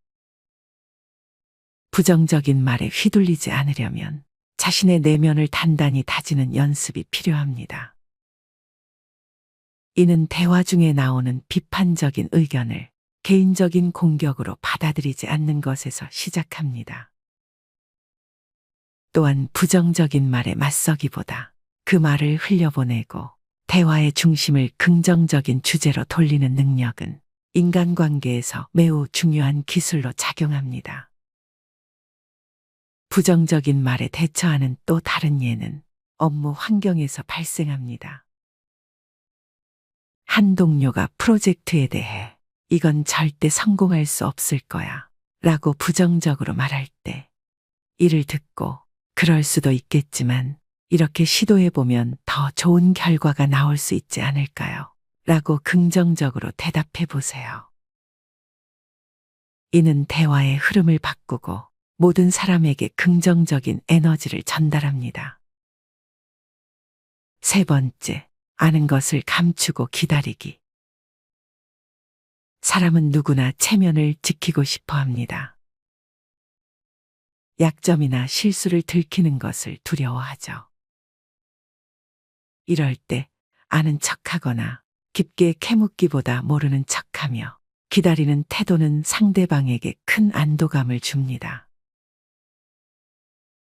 부정적인 말에 휘둘리지 않으려면 자신의 내면을 단단히 다지는 연습이 필요합니다. 이는 대화 중에 나오는 비판적인 의견을 개인적인 공격으로 받아들이지 않는 것에서 시작합니다. 또한 부정적인 말에 맞서기보다 그 말을 흘려보내고 대화의 중심을 긍정적인 주제로 돌리는 능력은 인간관계에서 매우 중요한 기술로 작용합니다. 부정적인 말에 대처하는 또 다른 예는 업무 환경에서 발생합니다. 한 동료가 프로젝트에 대해 이건 절대 성공할 수 없을 거야 라고 부정적으로 말할 때 이를 듣고 그럴 수도 있겠지만 이렇게 시도해보면 더 좋은 결과가 나올 수 있지 않을까요? 라고 긍정적으로 대답해 보세요. 이는 대화의 흐름을 바꾸고 모든 사람에게 긍정적인 에너지를 전달합니다. 세 번째, 아는 것을 감추고 기다리기. 사람은 누구나 체면을 지키고 싶어 합니다. 약점이나 실수를 들키는 것을 두려워하죠. 이럴 때 아는 척하거나 깊게 캐묻기보다 모르는 척하며 기다리는 태도는 상대방에게 큰 안도감을 줍니다.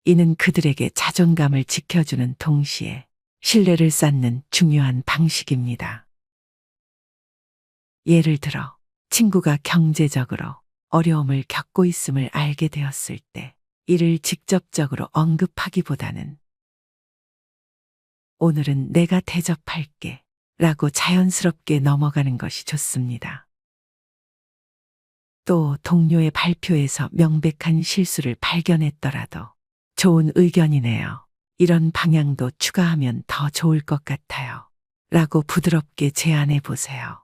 이는 그들에게 자존감을 지켜주는 동시에 신뢰를 쌓는 중요한 방식입니다. 예를 들어 친구가 경제적으로 어려움을 겪고 있음을 알게 되었을 때 이를 직접적으로 언급하기보다는 오늘은 내가 대접할게 라고 자연스럽게 넘어가는 것이 좋습니다. 또 동료의 발표에서 명백한 실수를 발견했더라도 좋은 의견이네요. 이런 방향도 추가하면 더 좋을 것 같아요. 라고 부드럽게 제안해 보세요.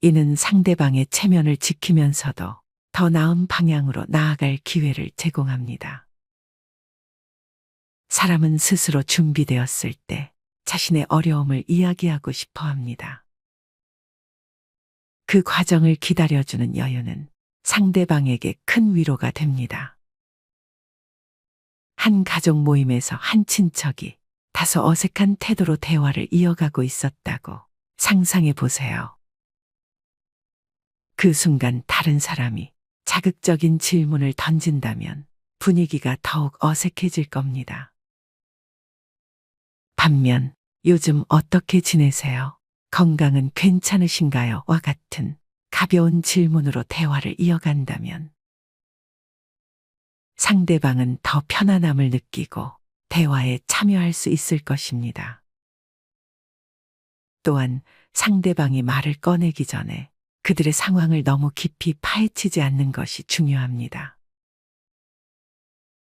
이는 상대방의 체면을 지키면서도 더 나은 방향으로 나아갈 기회를 제공합니다. 사람은 스스로 준비되었을 때 자신의 어려움을 이야기하고 싶어 합니다. 그 과정을 기다려주는 여유는 상대방에게 큰 위로가 됩니다. 한 가족 모임에서 한 친척이 다소 어색한 태도로 대화를 이어가고 있었다고 상상해 보세요. 그 순간 다른 사람이 자극적인 질문을 던진다면 분위기가 더욱 어색해질 겁니다. 반면 요즘 어떻게 지내세요? 건강은 괜찮으신가요? 와 같은 가벼운 질문으로 대화를 이어간다면 상대방은 더 편안함을 느끼고 대화에 참여할 수 있을 것입니다. 또한 상대방이 말을 꺼내기 전에 그들의 상황을 너무 깊이 파헤치지 않는 것이 중요합니다.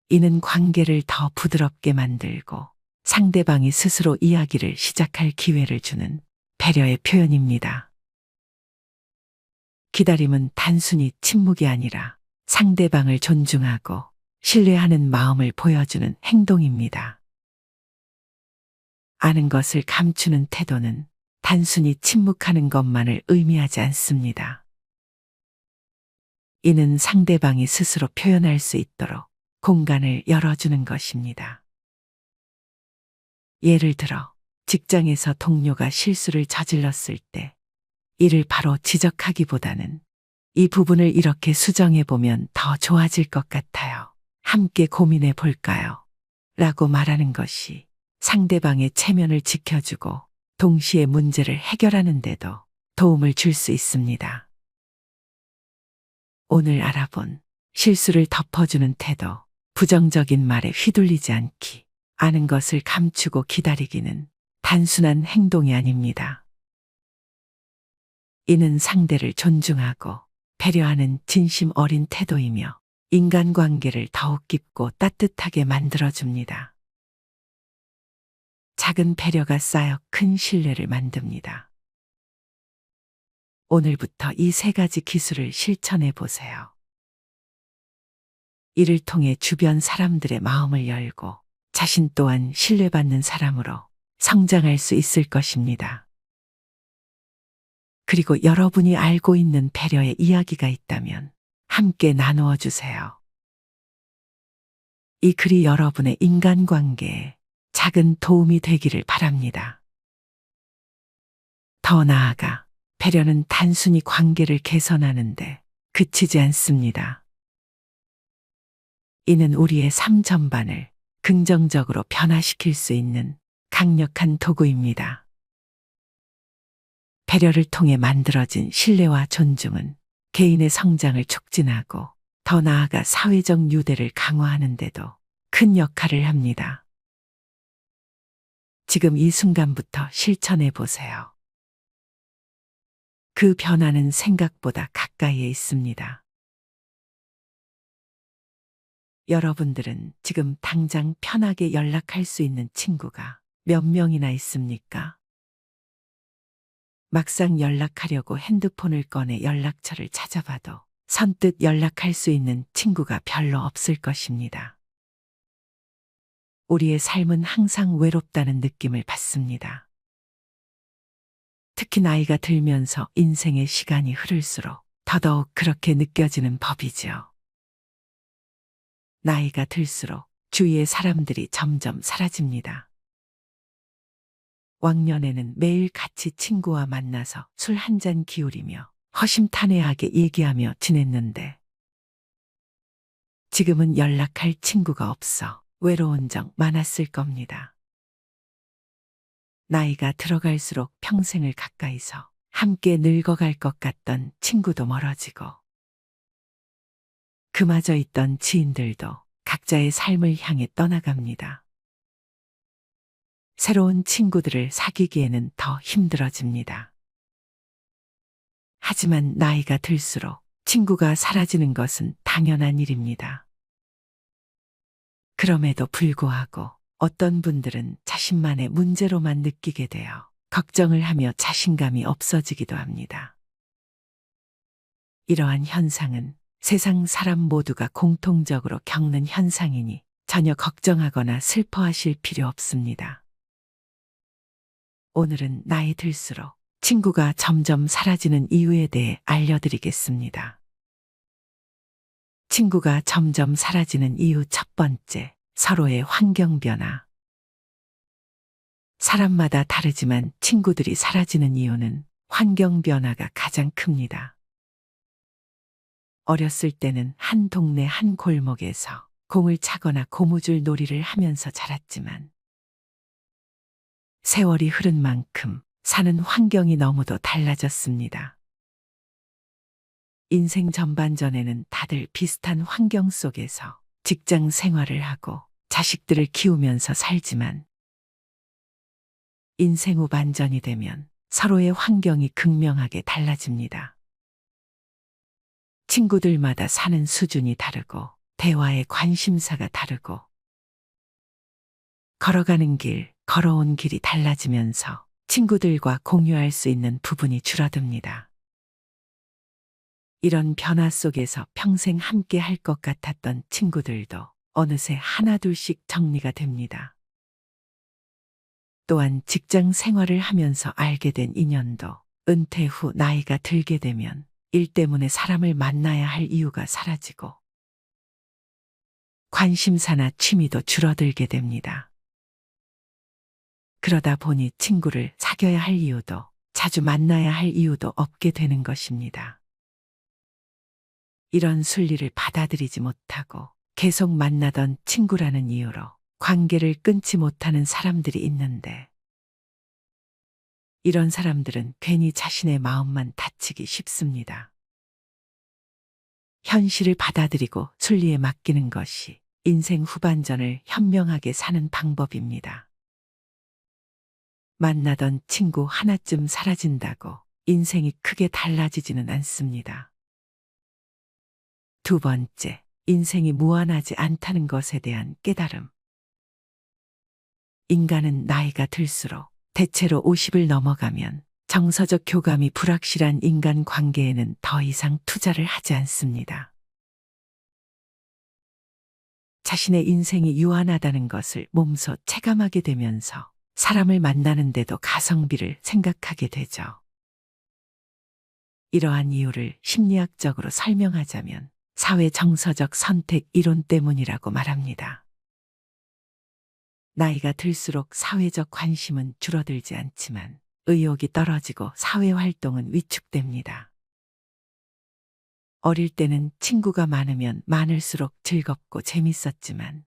이는 관계를 더 부드럽게 만들고 상대방이 스스로 이야기를 시작할 기회를 주는 배려의 표현입니다. 기다림은 단순히 침묵이 아니라 상대방을 존중하고 신뢰하는 마음을 보여주는 행동입니다. 아는 것을 감추는 태도는 단순히 침묵하는 것만을 의미하지 않습니다. 이는 상대방이 스스로 표현할 수 있도록 공간을 열어주는 것입니다. 예를 들어 직장에서 동료가 실수를 저질렀을 때 이를 바로 지적하기보다는 이 부분을 이렇게 수정해 보면 더 좋아질 것 같아요. 함께 고민해 볼까요? 라고 말하는 것이 상대방의 체면을 지켜주고 동시에 문제를 해결하는 데도 도움을 줄 수 있습니다. 오늘 알아본 실수를 덮어주는 태도, 부정적인 말에 휘둘리지 않기, 아는 것을 감추고 기다리기는 단순한 행동이 아닙니다. 이는 상대를 존중하고 배려하는 진심 어린 태도이며 인간관계를 더욱 깊고 따뜻하게 만들어줍니다. 작은 배려가 쌓여 큰 신뢰를 만듭니다. 오늘부터 이 세 가지 기술을 실천해 보세요. 이를 통해 주변 사람들의 마음을 열고 자신 또한 신뢰받는 사람으로 성장할 수 있을 것입니다. 그리고 여러분이 알고 있는 배려의 이야기가 있다면 함께 나누어 주세요. 이 글이 여러분의 인간관계에 작은 도움이 되기를 바랍니다. 더 나아가 배려는 단순히 관계를 개선하는데 그치지 않습니다. 이는 우리의 삶 전반을 긍정적으로 변화시킬 수 있는 강력한 도구입니다. 배려를 통해 만들어진 신뢰와 존중은 개인의 성장을 촉진하고 더 나아가 사회적 유대를 강화하는 데도 큰 역할을 합니다. 지금 이 순간부터 실천해 보세요. 그 변화는 생각보다 가까이에 있습니다. 여러분들은 지금 당장 편하게 연락할 수 있는 친구가 몇 명이나 있습니까? 막상 연락하려고 핸드폰을 꺼내 연락처를 찾아봐도 선뜻 연락할 수 있는 친구가 별로 없을 것입니다. 우리의 삶은 항상 외롭다는 느낌을 받습니다. 특히 나이가 들면서 인생의 시간이 흐를수록 더더욱 그렇게 느껴지는 법이지요. 나이가 들수록 주위의 사람들이 점점 사라집니다. 왕년에는 매일 같이 친구와 만나서 술 한 잔 기울이며 허심탄회하게 얘기하며 지냈는데 지금은 연락할 친구가 없어 외로운 적 많았을 겁니다. 나이가 들어갈수록 평생을 가까이서 함께 늙어갈 것 같던 친구도 멀어지고 그마저 있던 지인들도 각자의 삶을 향해 떠나갑니다. 새로운 친구들을 사귀기에는 더 힘들어집니다. 하지만 나이가 들수록 친구가 사라지는 것은 당연한 일입니다. 그럼에도 불구하고 어떤 분들은 자신만의 문제로만 느끼게 되어 걱정을 하며 자신감이 없어지기도 합니다. 이러한 현상은 세상 사람 모두가 공통적으로 겪는 현상이니 전혀 걱정하거나 슬퍼하실 필요 없습니다. 오늘은 나이 들수록 친구가 점점 사라지는 이유에 대해 알려드리겠습니다. 친구가 점점 사라지는 이유 첫 번째, 서로의 환경 변화. 사람마다 다르지만 친구들이 사라지는 이유는 환경 변화가 가장 큽니다. 어렸을 때는 한 동네 한 골목에서 공을 차거나 고무줄 놀이를 하면서 자랐지만 세월이 흐른 만큼 사는 환경이 너무도 달라졌습니다. 인생 전반전에는 다들 비슷한 환경 속에서 직장 생활을 하고 자식들을 키우면서 살지만 인생 후반전이 되면 서로의 환경이 극명하게 달라집니다. 친구들마다 사는 수준이 다르고 대화의 관심사가 다르고 걸어가는 길, 걸어온 길이 달라지면서 친구들과 공유할 수 있는 부분이 줄어듭니다. 이런 변화 속에서 평생 함께 할 것 같았던 친구들도 어느새 하나둘씩 정리가 됩니다. 또한 직장 생활을 하면서 알게 된 인연도 은퇴 후 나이가 들게 되면 일 때문에 사람을 만나야 할 이유가 사라지고 관심사나 취미도 줄어들게 됩니다. 그러다 보니 친구를 사귀어야 할 이유도 자주 만나야 할 이유도 없게 되는 것입니다. 이런 순리를 받아들이지 못하고 계속 만나던 친구라는 이유로 관계를 끊지 못하는 사람들이 있는데 이런 사람들은 괜히 자신의 마음만 다치기 쉽습니다. 현실을 받아들이고 순리에 맡기는 것이 인생 후반전을 현명하게 사는 방법입니다. 만나던 친구 하나쯤 사라진다고 인생이 크게 달라지지는 않습니다. 두 번째, 인생이 무한하지 않다는 것에 대한 깨달음. 인간은 나이가 들수록 대체로 50을 넘어가면 정서적 교감이 불확실한 인간 관계에는 더 이상 투자를 하지 않습니다. 자신의 인생이 유한하다는 것을 몸소 체감하게 되면서 사람을 만나는데도 가성비를 생각하게 되죠. 이러한 이유를 심리학적으로 설명하자면 사회 정서적 선택 이론 때문이라고 말합니다. 나이가 들수록 사회적 관심은 줄어들지 않지만 의욕이 떨어지고 사회 활동은 위축됩니다. 어릴 때는 친구가 많으면 많을수록 즐겁고 재밌었지만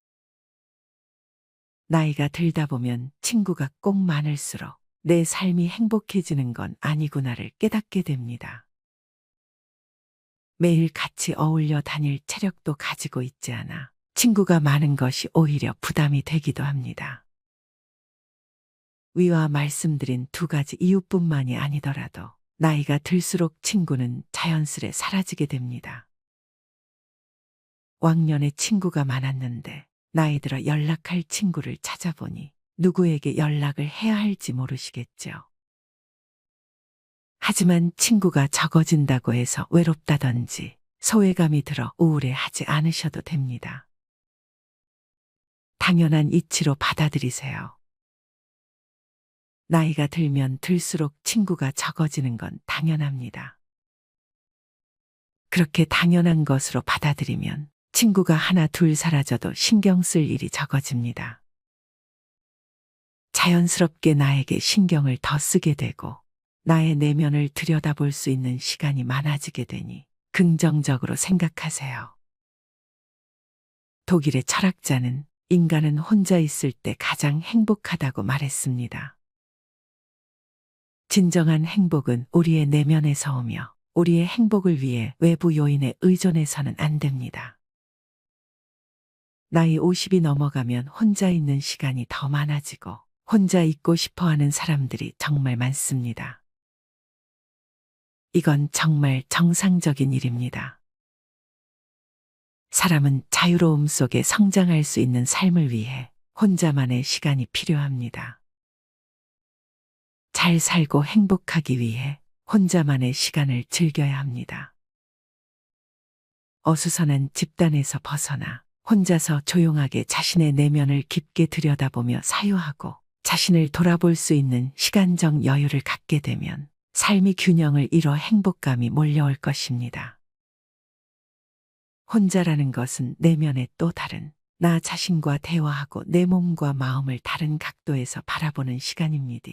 나이가 들다 보면 친구가 꼭 많을수록 내 삶이 행복해지는 건 아니구나를 깨닫게 됩니다. 매일 같이 어울려 다닐 체력도 가지고 있지 않아 친구가 많은 것이 오히려 부담이 되기도 합니다. 위와 말씀드린 두 가지 이유뿐만이 아니더라도 나이가 들수록 친구는 자연스레 사라지게 됩니다. 왕년에 친구가 많았는데 나이 들어 연락할 친구를 찾아보니 누구에게 연락을 해야 할지 모르시겠죠. 하지만 친구가 적어진다고 해서 외롭다든지 소외감이 들어 우울해하지 않으셔도 됩니다. 당연한 이치로 받아들이세요. 나이가 들면 들수록 친구가 적어지는 건 당연합니다. 그렇게 당연한 것으로 받아들이면 친구가 하나 둘 사라져도 신경 쓸 일이 적어집니다. 자연스럽게 나에게 신경을 더 쓰게 되고 나의 내면을 들여다볼 수 있는 시간이 많아지게 되니 긍정적으로 생각하세요. 독일의 철학자는 인간은 혼자 있을 때 가장 행복하다고 말했습니다. 진정한 행복은 우리의 내면에서 오며 우리의 행복을 위해 외부 요인에 의존해서는 안 됩니다. 나이 50이 넘어가면 혼자 있는 시간이 더 많아지고 혼자 있고 싶어 하는 사람들이 정말 많습니다. 이건 정말 정상적인 일입니다. 사람은 자유로움 속에 성장할 수 있는 삶을 위해 혼자만의 시간이 필요합니다. 잘 살고 행복하기 위해 혼자만의 시간을 즐겨야 합니다. 어수선한 집단에서 벗어나 혼자서 조용하게 자신의 내면을 깊게 들여다보며 사유하고 자신을 돌아볼 수 있는 시간적 여유를 갖게 되면 삶이 균형을 이뤄 행복감이 몰려올 것입니다. 혼자라는 것은 내면의 또 다른 나 자신과 대화하고 내 몸과 마음을 다른 각도에서 바라보는 시간입니다.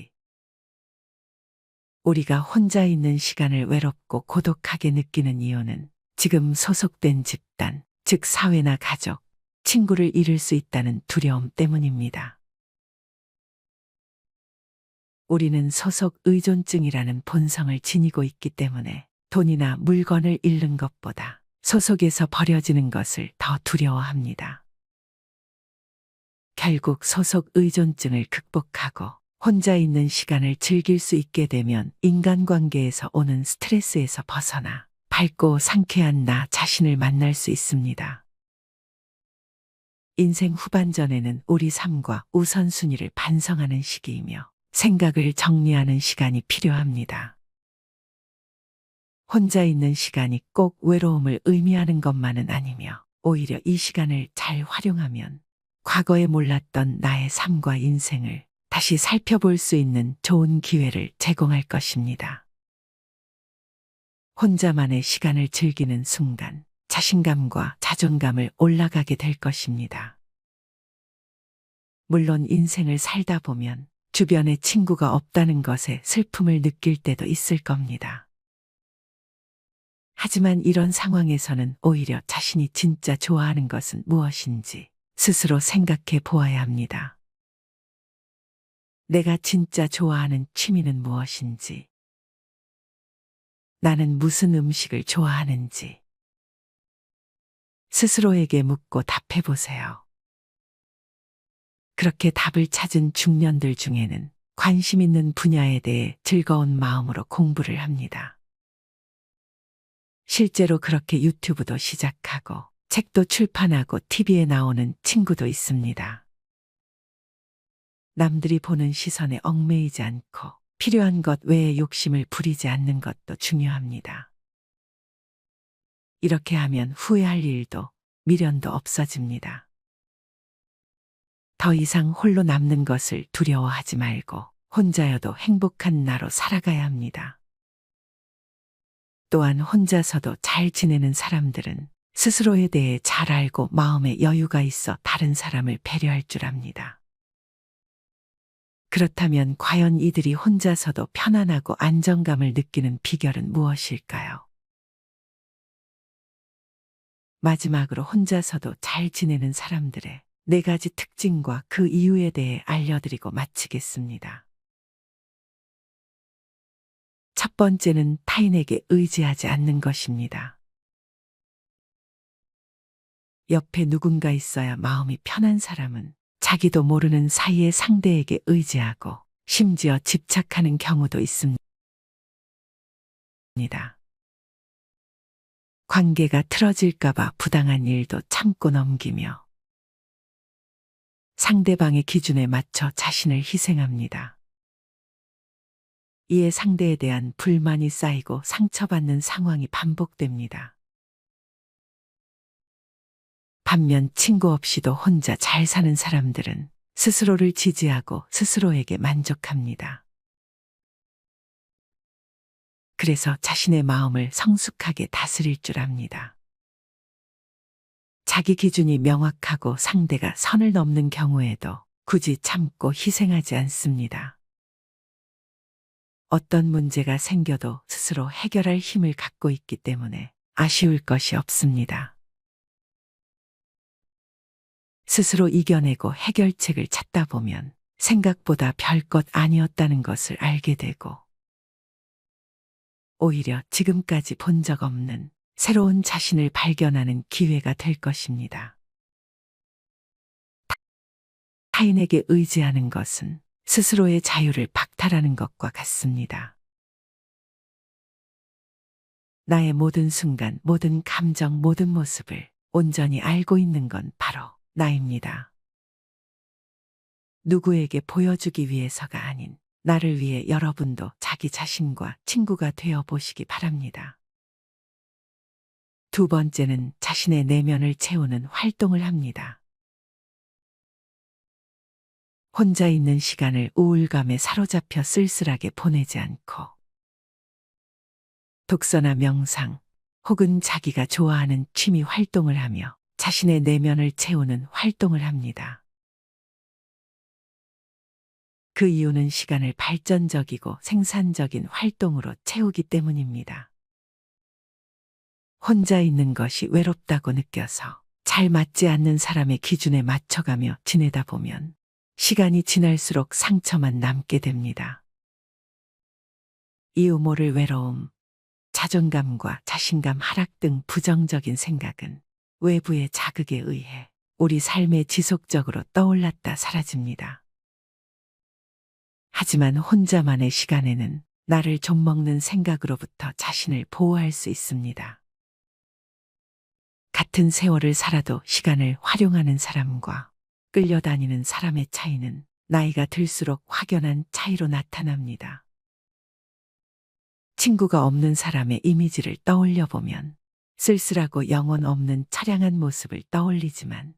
우리가 혼자 있는 시간을 외롭고 고독하게 느끼는 이유는 지금 소속된 집단, 즉 사회나 가족, 친구를 잃을 수 있다는 두려움 때문입니다. 우리는 소속 의존증이라는 본성을 지니고 있기 때문에 돈이나 물건을 잃는 것보다 소속에서 버려지는 것을 더 두려워합니다. 결국 소속 의존증을 극복하고 혼자 있는 시간을 즐길 수 있게 되면 인간관계에서 오는 스트레스에서 벗어나 밝고 상쾌한 나 자신을 만날 수 있습니다. 인생 후반전에는 우리 삶과 우선순위를 반성하는 시기이며 생각을 정리하는 시간이 필요합니다. 혼자 있는 시간이 꼭 외로움을 의미하는 것만은 아니며 오히려 이 시간을 잘 활용하면 과거에 몰랐던 나의 삶과 인생을 다시 살펴볼 수 있는 좋은 기회를 제공할 것입니다. 혼자만의 시간을 즐기는 순간 자신감과 자존감을 올라가게 될 것입니다. 물론 인생을 살다 보면 주변에 친구가 없다는 것에 슬픔을 느낄 때도 있을 겁니다. 하지만 이런 상황에서는 오히려 자신이 진짜 좋아하는 것은 무엇인지 스스로 생각해 보아야 합니다. 내가 진짜 좋아하는 취미는 무엇인지, 나는 무슨 음식을 좋아하는지 스스로에게 묻고 답해 보세요. 그렇게 답을 찾은 중년들 중에는 관심 있는 분야에 대해 즐거운 마음으로 공부를 합니다. 실제로 그렇게 유튜브도 시작하고 책도 출판하고 TV에 나오는 친구도 있습니다. 남들이 보는 시선에 얽매이지 않고 필요한 것 외에 욕심을 부리지 않는 것도 중요합니다. 이렇게 하면 후회할 일도 미련도 없어집니다. 더 이상 홀로 남는 것을 두려워하지 말고 혼자여도 행복한 나로 살아가야 합니다. 또한 혼자서도 잘 지내는 사람들은 스스로에 대해 잘 알고 마음에 여유가 있어 다른 사람을 배려할 줄 압니다. 그렇다면 과연 이들이 혼자서도 편안하고 안정감을 느끼는 비결은 무엇일까요? 마지막으로 혼자서도 잘 지내는 사람들의 4가지 특징과 그 이유에 대해 알려드리고 마치겠습니다. 첫 번째는 타인에게 의지하지 않는 것입니다. 옆에 누군가 있어야 마음이 편한 사람은 자기도 모르는 사이에 상대에게 의지하고 심지어 집착하는 경우도 있습니다. 관계가 틀어질까봐 부당한 일도 참고 넘기며 상대방의 기준에 맞춰 자신을 희생합니다. 이에 상대에 대한 불만이 쌓이고 상처받는 상황이 반복됩니다. 반면 친구 없이도 혼자 잘 사는 사람들은 스스로를 지지하고 스스로에게 만족합니다. 그래서 자신의 마음을 성숙하게 다스릴 줄 압니다. 자기 기준이 명확하고 상대가 선을 넘는 경우에도 굳이 참고 희생하지 않습니다. 어떤 문제가 생겨도 스스로 해결할 힘을 갖고 있기 때문에 아쉬울 것이 없습니다. 스스로 이겨내고 해결책을 찾다 보면 생각보다 별것 아니었다는 것을 알게 되고 오히려 지금까지 본 적 없는 새로운 자신을 발견하는 기회가 될 것입니다. 타인에게 의지하는 것은 스스로의 자유를 박탈하는 것과 같습니다. 나의 모든 순간, 모든 감정, 모든 모습을 온전히 알고 있는 건 바로 나입니다. 누구에게 보여주기 위해서가 아닌 나를 위해 여러분도 자기 자신과 친구가 되어 보시기 바랍니다. 두 번째는 자신의 내면을 채우는 활동을 합니다. 혼자 있는 시간을 우울감에 사로잡혀 쓸쓸하게 보내지 않고 독서나 명상 혹은 자기가 좋아하는 취미 활동을 하며 자신의 내면을 채우는 활동을 합니다. 그 이유는 시간을 발전적이고 생산적인 활동으로 채우기 때문입니다. 혼자 있는 것이 외롭다고 느껴서 잘 맞지 않는 사람의 기준에 맞춰가며 지내다 보면 시간이 지날수록 상처만 남게 됩니다. 이유 모를 외로움, 자존감과 자신감 하락 등 부정적인 생각은 외부의 자극에 의해 우리 삶에 지속적으로 떠올랐다 사라집니다. 하지만 혼자만의 시간에는 나를 좀먹는 생각으로부터 자신을 보호할 수 있습니다. 같은 세월을 살아도 시간을 활용하는 사람과 끌려다니는 사람의 차이는 나이가 들수록 확연한 차이로 나타납니다. 친구가 없는 사람의 이미지를 떠올려 보면 쓸쓸하고 영혼 없는 처량한 모습을 떠올리지만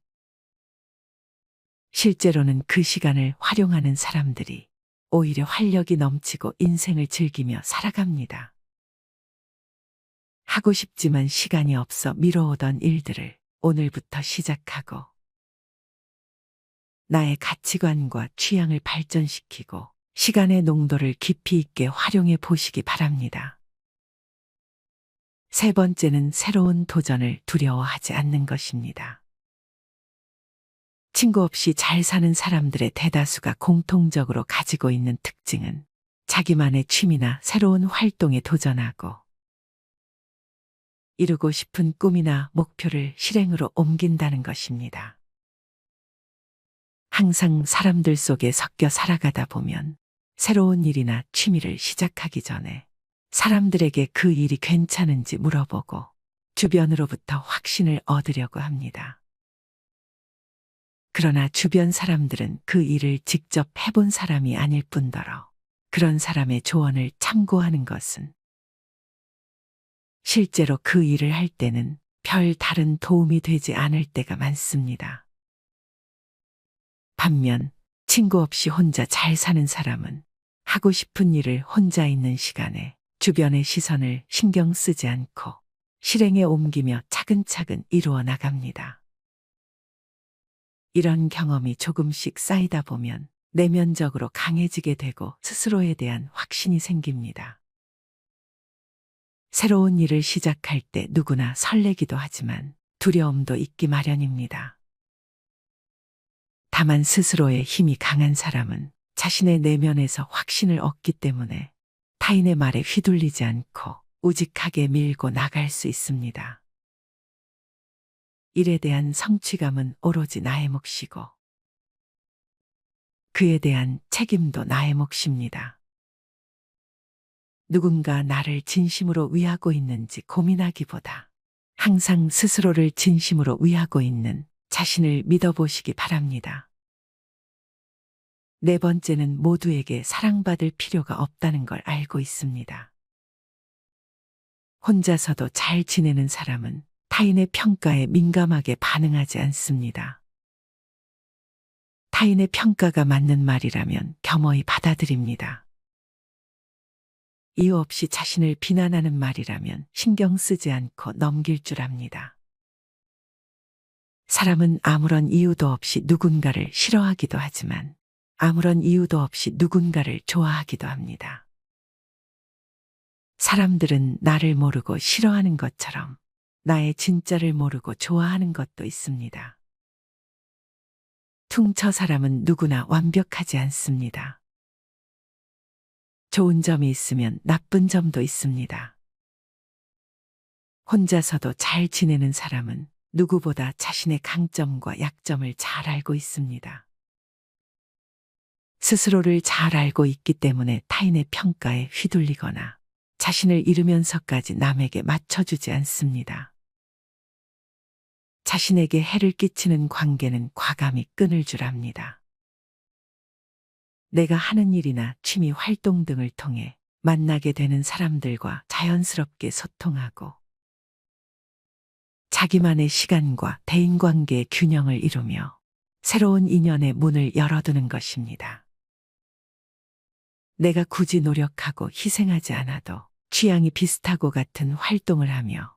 실제로는 그 시간을 활용하는 사람들이 오히려 활력이 넘치고 인생을 즐기며 살아갑니다. 하고 싶지만 시간이 없어 미뤄오던 일들을 오늘부터 시작하고 나의 가치관과 취향을 발전시키고 시간의 농도를 깊이 있게 활용해 보시기 바랍니다. 세 번째는 새로운 도전을 두려워하지 않는 것입니다. 친구 없이 잘 사는 사람들의 대다수가 공통적으로 가지고 있는 특징은 자기만의 취미나 새로운 활동에 도전하고 이루고 싶은 꿈이나 목표를 실행으로 옮긴다는 것입니다. 항상 사람들 속에 섞여 살아가다 보면 새로운 일이나 취미를 시작하기 전에 사람들에게 그 일이 괜찮은지 물어보고 주변으로부터 확신을 얻으려고 합니다. 그러나 주변 사람들은 그 일을 직접 해본 사람이 아닐 뿐더러 그런 사람의 조언을 참고하는 것은 실제로 그 일을 할 때는 별 다른 도움이 되지 않을 때가 많습니다. 반면 친구 없이 혼자 잘 사는 사람은 하고 싶은 일을 혼자 있는 시간에 주변의 시선을 신경 쓰지 않고 실행에 옮기며 차근차근 이루어 나갑니다. 이런 경험이 조금씩 쌓이다 보면 내면적으로 강해지게 되고 스스로에 대한 확신이 생깁니다. 새로운 일을 시작할 때 누구나 설레기도 하지만 두려움도 있기 마련입니다. 다만 스스로의 힘이 강한 사람은 자신의 내면에서 확신을 얻기 때문에 타인의 말에 휘둘리지 않고 우직하게 밀고 나갈 수 있습니다. 일에 대한 성취감은 오로지 나의 몫이고 그에 대한 책임도 나의 몫입니다. 누군가 나를 진심으로 위하고 있는지 고민하기보다 항상 스스로를 진심으로 위하고 있는 자신을 믿어보시기 바랍니다. 네 번째는 모두에게 사랑받을 필요가 없다는 걸 알고 있습니다. 혼자서도 잘 지내는 사람은 타인의 평가에 민감하게 반응하지 않습니다. 타인의 평가가 맞는 말이라면 겸허히 받아들입니다. 이유 없이 자신을 비난하는 말이라면 신경 쓰지 않고 넘길 줄 압니다. 사람은 아무런 이유도 없이 누군가를 싫어하기도 하지만 아무런 이유도 없이 누군가를 좋아하기도 합니다. 사람들은 나를 모르고 싫어하는 것처럼 나의 진짜를 모르고 좋아하는 것도 있습니다. 퉁쳐 사람은 누구나 완벽하지 않습니다. 좋은 점이 있으면 나쁜 점도 있습니다. 혼자서도 잘 지내는 사람은 누구보다 자신의 강점과 약점을 잘 알고 있습니다. 스스로를 잘 알고 있기 때문에 타인의 평가에 휘둘리거나 자신을 잃으면서까지 남에게 맞춰주지 않습니다. 자신에게 해를 끼치는 관계는 과감히 끊을 줄 압니다. 내가 하는 일이나 취미 활동 등을 통해 만나게 되는 사람들과 자연스럽게 소통하고 자기만의 시간과 대인관계의 균형을 이루며 새로운 인연의 문을 열어두는 것입니다. 내가 굳이 노력하고 희생하지 않아도 취향이 비슷하고 같은 활동을 하며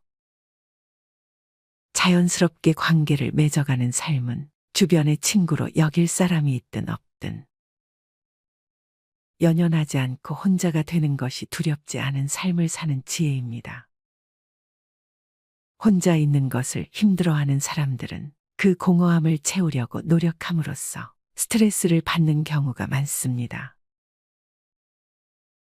자연스럽게 관계를 맺어가는 삶은 주변의 친구로 여길 사람이 있든 없든 연연하지 않고 혼자가 되는 것이 두렵지 않은 삶을 사는 지혜입니다. 혼자 있는 것을 힘들어하는 사람들은 그 공허함을 채우려고 노력함으로써 스트레스를 받는 경우가 많습니다.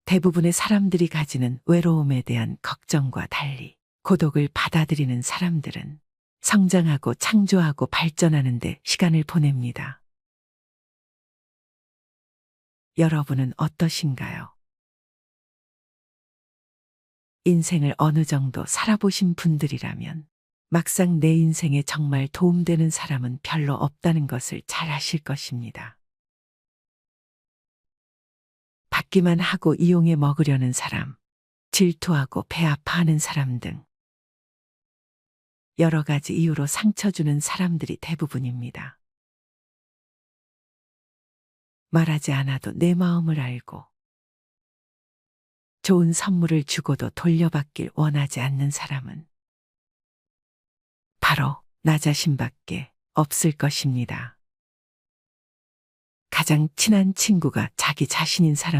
대부분의 사람들이 가지는 외로움에 대한 걱정과 달리 고독을 받아들이는 사람들은 성장하고 창조하고 발전하는 데 시간을 보냅니다. 여러분은 어떠신가요? 인생을 어느 정도 살아보신 분들이라면 막상 내 인생에 정말 도움되는 사람은 별로 없다는 것을 잘 아실 것입니다. 받기만 하고 이용해 먹으려는 사람, 질투하고 배 아파하는 사람 등 여러 가지 이유로 상처 주는 사람들이 대부분입니다. 말하지 않아도 내 마음을 알고 좋은 선물을 주고도 돌려받길 원하지 않는 사람은 바로 나 자신밖에 없을 것입니다. 가장 친한 친구가 자기 자신인 사람